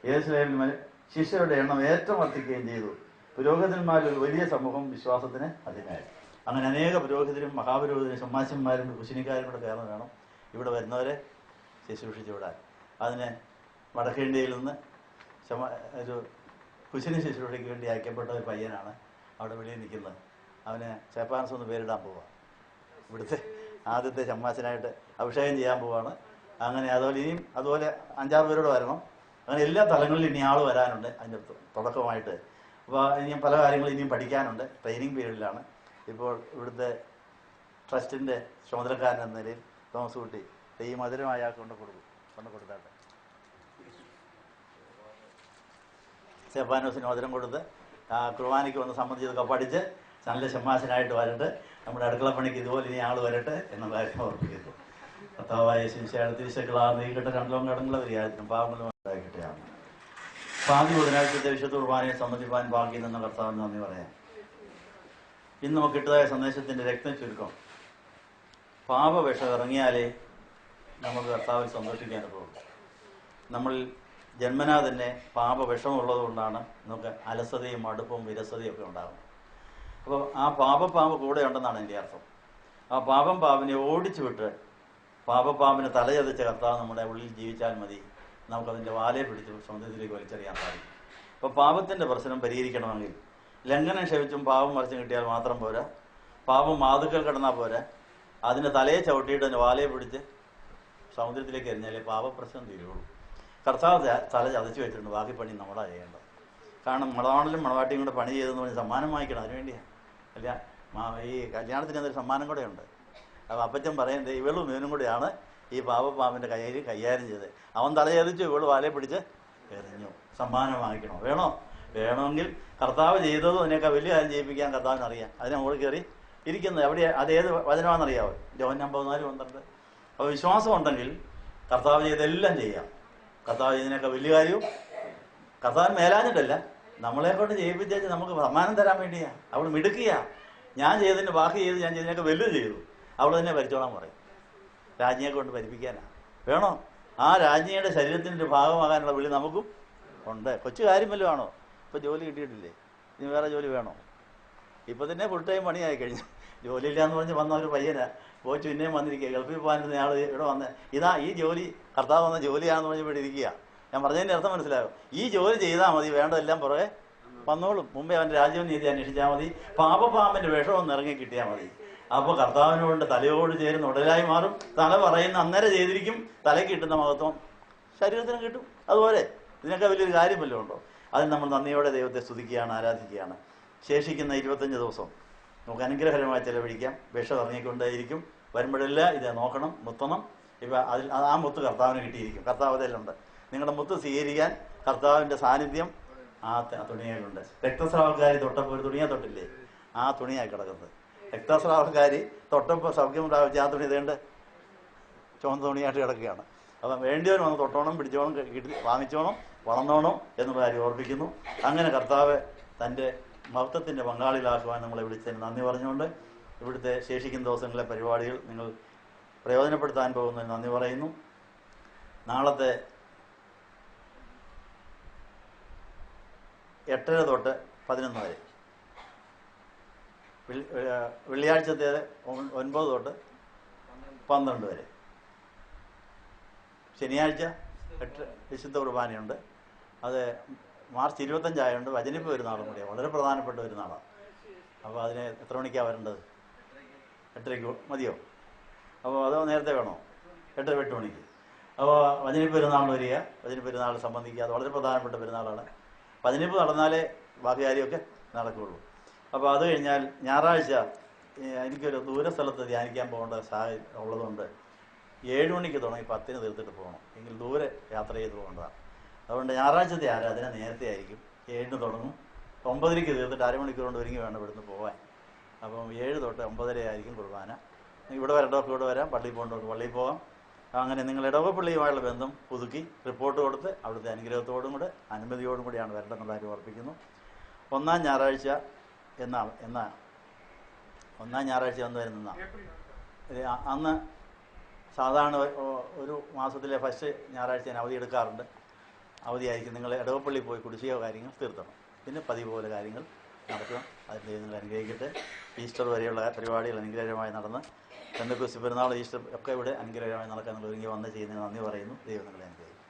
യെരൂശലേമിൽ ശിഷ്യരുടെ എണ്ണം ഏറ്റവും വർദ്ധിക്കുകയും ചെയ്തു. പുരോഹിതന്മാരിൽ ഒരു വലിയ സമൂഹം വിശ്വാസത്തിന് അധീനമായി. അങ്ങനെ അനേക പുരോഹിതരും മഹാപുരോഹിതരും ഷമ്മാശന്മാരും കുശിനിക്കാരും കൂടെ ചേർന്ന് വേണം ഇവിടെ വരുന്നവരെ ശുശ്രൂഷിച്ചു വിടാൻ. അതിന് വടക്കേന്ത്യയിൽ നിന്ന് ഒരു കുശിനി ശുശ്രൂഷയ്ക്ക് വേണ്ടി അയക്കപ്പെട്ട ഒരു പയ്യനാണ് അവിടെ വെളിയിൽ നിൽക്കുന്നത്. അവന് ചേപ്പാൻസ് ഒന്ന് പേരിടാൻ പോവുക. ഇവിടുത്തെ ആദ്യത്തെ ഷമ്മാശനായിട്ട് അഭിഷേകം ചെയ്യാൻ പോവാണ്. അങ്ങനെ അതുപോലെ 5-6 പേരോട് വരണം. അങ്ങനെ എല്ലാ തലങ്ങളിലും ഇനി ആൾ വരാനുണ്ട് അതിൻ്റെ തുടക്കമായിട്ട്. അപ്പോൾ ഇനിയും പല കാര്യങ്ങളും ഇനിയും പഠിക്കാനുണ്ട്. ട്രെയിനിങ് പീരീഡിലാണ്. ഇപ്പോൾ ഇവിടുത്തെ ട്രസ്റ്റിൻ്റെ ചുമതലക്കാരൻ എന്ന നിലയിൽ തോമസ് കുട്ടി ഈ മധുരം അയാൾക്ക് കൊണ്ട് കൊടുത്താട്ടെ. സെഫാനോസിന് മധുരം കൊടുത്ത് കുർബാനയ്ക്ക് വന്ന് സംബന്ധിച്ചതൊക്കെ പഠിച്ച് നല്ല ഷമ്മാശനായിട്ട് വരട്ടെ. നമ്മുടെ അടുക്കളപ്പണിക്ക് ഇതുപോലെ ഇനി ആൾ വരട്ടെ എന്ന കാര്യം ഓർപ്പിക്കുന്നു. കർത്താവായ ശിംശയുടെ തിരിശക്കളാ നീക്കട്ടെ 2 കടങ്ങൾ വരികയായിരുന്നു പാവങ്ങളും ഉണ്ടായിക്കിട്ടെയാണ്. പാതി ബുധനാഴ്ചത്തെ വിശുദ്ധ കുർബാനയെ സംബന്ധിപ്പാൻ ബാക്കി നിന്ന കർത്താവിന് നന്ദി പറയാം. ഇന്ന് നമുക്ക് കിട്ടതായ സന്ദേശത്തിന്റെ രക്തം ചുരുക്കം. പാപവിഷം ഇറങ്ങിയാലേ നമുക്ക് കർത്താവിൽ സന്തോഷിക്കാൻ പോകും. നമ്മൾ ജന്മനാ തന്നെ പാപവിഷമുള്ളത് കൊണ്ടാണ് നമുക്ക് അലസതയും മടുപ്പും വിരസതയും ഒക്കെ ഉണ്ടാകുന്നത്. അപ്പോൾ ആ പാപപ്പാമ്പ് കൂടെ ഉണ്ടെന്നാണ് എൻ്റെ അർത്ഥം. ആ പാപിനെ ഓടിച്ചു വിട്ട് പാപപ്പാമ്പിനെ തലചതച്ച കർത്താവ് നമ്മുടെ ഉള്ളിൽ ജീവിച്ചാൽ മതി. നമുക്കതിൻ്റെ വാലയെ പിടിച്ച് സമുദ്രത്തിലേക്ക് വലിച്ചെറിയാൻ സാധിക്കും. അപ്പോൾ പാപത്തിൻ്റെ പ്രശ്നം പരിഹരിക്കണമെങ്കിൽ ലംഘനം ക്ഷമിച്ചും പാപം മറിച്ചും കിട്ടിയാൽ മാത്രം പോരാ. പാപം മാതുക്കൽ കിടന്നാൽ പോരാ. അതിൻ്റെ തലയെ ചവിട്ടിയിട്ട് അതിൻ്റെ വാലയെ പിടിച്ച് സമുദ്രത്തിലേക്ക് എറിഞ്ഞാലേ പാപപ്രശ്നം തീരുള്ളൂ. കർത്താവ് തല ചതച്ച് വെച്ചിട്ടുണ്ട്. ബാക്കി പണി നമ്മളാണ് ചെയ്യേണ്ടത്. കാരണം മണവാളിലും മണവാട്ടിയും കൂടെ പണി ചെയ്തെന്ന് പറഞ്ഞ് സമ്മാനം വാങ്ങിക്കണം. അതിനുവേണ്ടിയാണ് ഈ കല്യാണത്തിന് എന്തൊരു സമ്മാനം കൂടെ ഉണ്ട്. അപ്പോൾ അപ്പച്ചൻ പറയുന്നത് ഇവളും ഇവനും കൂടെയാണ് ഈ പാപപ്പാമ്പിൻ്റെ കൈകാര്യം ചെയ്തത്. അവൻ തലചതിച്ചു, ഇവള് വാലയെ പിടിച്ച് എറിഞ്ഞു. സമ്മാനം വാങ്ങിക്കണോ? വേണമെങ്കിൽ കർത്താവ് ചെയ്തതും അതിനേക്കാൾ വലിയ കാര്യം ചെയ്യിപ്പിക്കാൻ കർത്താവിന് അറിയാം. അതിനെ മുകളിൽ കയറി ഇരിക്കുന്നത് എവിടെ അതേത് വചനമാണെന്നറിയാവോ? ജോഹൻ 54:12. അപ്പോൾ വിശ്വാസം ഉണ്ടെങ്കിൽ കർത്താവ് ചെയ്തെല്ലാം ചെയ്യാം. കർത്താവ് ചെയ്തതിനേക്കാൾ വലിയ കാര്യവും കർത്താവിന് മേലാഞ്ഞിട്ടല്ല, നമ്മളെ കൊണ്ട് ചെയ്യിപ്പിച്ചേച്ച് നമുക്ക് സമ്മാനം തരാൻ വേണ്ടിയാ. അവൾ മിടുക്കിയ ഞാൻ ചെയ്തതിന് ബാക്കി ചെയ്ത് ഞാൻ ചെയ്തതിനൊക്കെ വലുത് ചെയ്തു. അവൾ തന്നെ ഭരിച്ചോളാൻ പറയും. രാജ്ഞിയെ കൊണ്ട് ഭരിപ്പിക്കാനാണ്. വേണോ? ആ രാജ്ഞിയുടെ ശരീരത്തിൻ്റെ ഒരു ഭാഗമാകാനുള്ള വിളി നമുക്കും ഉണ്ട്. കൊച്ചു കാര്യം വല്ലതും ആണോ? ഇപ്പോൾ ജോലി കിട്ടിയിട്ടില്ലേ? ഇനി വേറെ ജോലി വേണോ? ഇപ്പോൾ തന്നെ ഫുൾ ടൈം പണിയായി കഴിഞ്ഞു. ജോലിയില്ല എന്ന് പറഞ്ഞ് വന്ന ഒരു പയ്യന് പോയിട്ട് പിന്നെയും വന്നിരിക്കുക. ഗൾഫിൽ പോകാനിരുന്ന ആൾ ഇവിടെ വന്ന് ഈ ജോലി കർത്താവ് വന്ന ജോലിയാണെന്ന് പറഞ്ഞ് ഇവിടെ ഇരിക്കുക. ഞാൻ പറഞ്ഞതിൻ്റെ അർത്ഥം മനസ്സിലാകും. ഈ ജോലി ചെയ്താൽ മതി, വേണ്ടതെല്ലാം പുറകെ വന്നോളും. മുമ്പേ അവൻ്റെ രാജ്യവും നീതി അന്വേഷിച്ചാൽ മതി. പാപപ്പാമ്പിൻ്റെ വിഷമൊന്ന് ഇറങ്ങി കിട്ടിയാൽ മതി. അപ്പോൾ കർത്താവിനോട് തലയോട് ചേരുന്ന ഉടലായി മാറും. തല പറയുന്ന അന്നേരം ചെയ്തിരിക്കും. തലയ്ക്ക് കിട്ടുന്ന മഹത്വം ശരീരത്തിനും കിട്ടും. അതുപോലെ ഇതിനൊക്കെ വലിയൊരു കാര്യം വല്ലതും ഉണ്ടോ? അതിന് നമ്മൾ നന്ദിയോടെ ദൈവത്തെ സ്തുതിക്കുകയാണ്, ആരാധിക്കുകയാണ്. ശേഷിക്കുന്ന 25 ദിവസം നമുക്ക് അനുഗ്രഹകരമായി ചെലവഴിക്കാം. വിഷം ഇറങ്ങിക്കൊണ്ടേയിരിക്കും. വരുമ്പോഴെല്ലാം ഇത് നോക്കണം, മുത്തണം. ഇപ്പം ആ മുത്ത് കർത്താവിന് കിട്ടിയിരിക്കും. കർത്താവ് അതിലുണ്ട്. നിങ്ങളുടെ മുത്ത് സ്വീകരിക്കാൻ കർത്താവിൻ്റെ സാന്നിധ്യം ആ തുണിയിലുണ്ട്. രക്തസ്രാവക്കാരി തൊട്ടപ്പോൾ ഒരു തുണിയെ തൊട്ടില്ലേ? ആ തുണിയായി കിടക്കുന്നത്. രക്തസ്രാവക്കാരി തൊട്ടപ്പോൾ സൗഖ്യം പ്രാപിച്ച ആ തുണി ഇതേണ്ട ചുവന്ന തുണിയായിട്ട് കിടക്കുകയാണ്. അപ്പം വേണ്ടിയവൻ വന്ന് തൊട്ടോണം, പിടിച്ചോണം, വാങ്ങിച്ചോണം, വളർന്നോണം എന്നുള്ള കാര്യം ഓർപ്പിക്കുന്നു. അങ്ങനെ കർത്താവ് തൻ്റെ മഹത്വത്തിൻ്റെ പങ്കാളികളാക്കുവാൻ നമ്മളെ വിളിച്ചതിന് നന്ദി പറഞ്ഞുകൊണ്ട് ഇവിടുത്തെ ശേഷിക്കുന്ന ദിവസങ്ങളിലെ പരിപാടികൾ നിങ്ങൾ പ്രയോജനപ്പെടുത്താൻ പോകുന്നതിന് നന്ദി പറയുന്നു. നാളത്തെ 8:30 തൊട്ട് 11 വരെ, വെള്ളിയാഴ്ചത്തേത് 9 തൊട്ട് 12 വരെ, ശനിയാഴ്ച 8 വിശുദ്ധ കുർബാനയുണ്ട്. അത് മാർച്ച് 25 ആയതുകൊണ്ട് വചനിപ്പ് വരുന്നാളും കൂടിയാണ്. വളരെ പ്രധാനപ്പെട്ട ഒരു നാളാണ്. അപ്പോൾ അതിന് എത്ര മണിക്കാണ് വരേണ്ടത്? 8:30 മതിയോ? അപ്പോൾ അതോ നേരത്തെ വേണോ? 8 മണിക്ക്. അപ്പോൾ വചനിപ്പ് പെരുന്നാൾ വരിക. വചനിപ്പ് പെരുന്നാൾ സംബന്ധിക്കുക. അത് വളരെ പ്രധാനപ്പെട്ട പെരുന്നാളാണ്. വചനിപ്പ് നടന്നാലേ ബാക്കി കാര്യമൊക്കെ നടക്കുകയുള്ളൂ. അപ്പോൾ അത് കഴിഞ്ഞാൽ ഞായറാഴ്ച എനിക്കൊരു ദൂര സ്ഥലത്ത് ധ്യാനിക്കാൻ പോകേണ്ട സാഹചര്യം ഉള്ളതുകൊണ്ട് 7 മണിക്ക് തുടങ്ങി 10-ന് തീർത്തിട്ട് പോകണം. എങ്കിൽ ദൂരെ യാത്ര ചെയ്ത് പോകേണ്ടതാണ്. അതുകൊണ്ട് ഞായറാഴ്ചത്തെ ആരാധന നേരത്തെ ആയിരിക്കും. 7-ന് തുടങ്ങും. 9:00 തീർത്തിട്ട് അരമണിക്കൂർ കൊണ്ട് ഒരുങ്ങി വേണം ഇവിടുന്ന് പോകാൻ. അപ്പം 7 തൊട്ട് 9:30 ആയിരിക്കും കുർബാന. ഇവിടെ വരേണ്ടവർക്ക് ഇവിടെ വരാം, പള്ളിയിൽ പോകേണ്ടവർക്ക് പള്ളിയിൽ പോകാം. അങ്ങനെ നിങ്ങൾ ഇടവപ്പള്ളിയുമായുള്ള ബന്ധം പുതുക്കി റിപ്പോർട്ട് കൊടുത്ത് അവിടുത്തെ അനുഗ്രഹത്തോടും കൂടെ അനുമതിയോടും കൂടിയാണ് വരേണ്ടതെന്നുള്ള കാര്യം ഓർപ്പിക്കുന്നു. ഒന്നാം ഞായറാഴ്ച എന്ന് വരുന്ന അന്ന് സാധാരണ ഒരു മാസത്തിലെ ഫസ്റ്റ് ഞായറാഴ്ച ഞാൻ അവധി എടുക്കാറുണ്ട്. അവധിയായിരിക്കും. നിങ്ങൾ ഇടവപ്പള്ളിയിൽ പോയി കുടിശ്ശിക കാര്യങ്ങൾ തീർത്തണം. പിന്നെ പതിവ് പോലെ കാര്യങ്ങൾ നടക്കുക. അതിൽ നിങ്ങൾ അനുഗ്രഹിക്കട്ടെ. ഈസ്റ്റർ വരെയുള്ള പരിപാടികൾ അനുഗ്രഹകരമായി നടന്ന് പെന്തക്കോസ്ത് പെരുന്നാൾ, ഈസ്റ്റർ ഒക്കെ ഇവിടെ അനുഗ്രഹകരമായി നടക്കാൻ നിങ്ങൾ ഒരുങ്ങി വന്ന് ചെയ്യുന്നതിന് നന്ദി പറയുന്നു. ദൈവം നിങ്ങളെ അനുഗ്രഹിക്കും.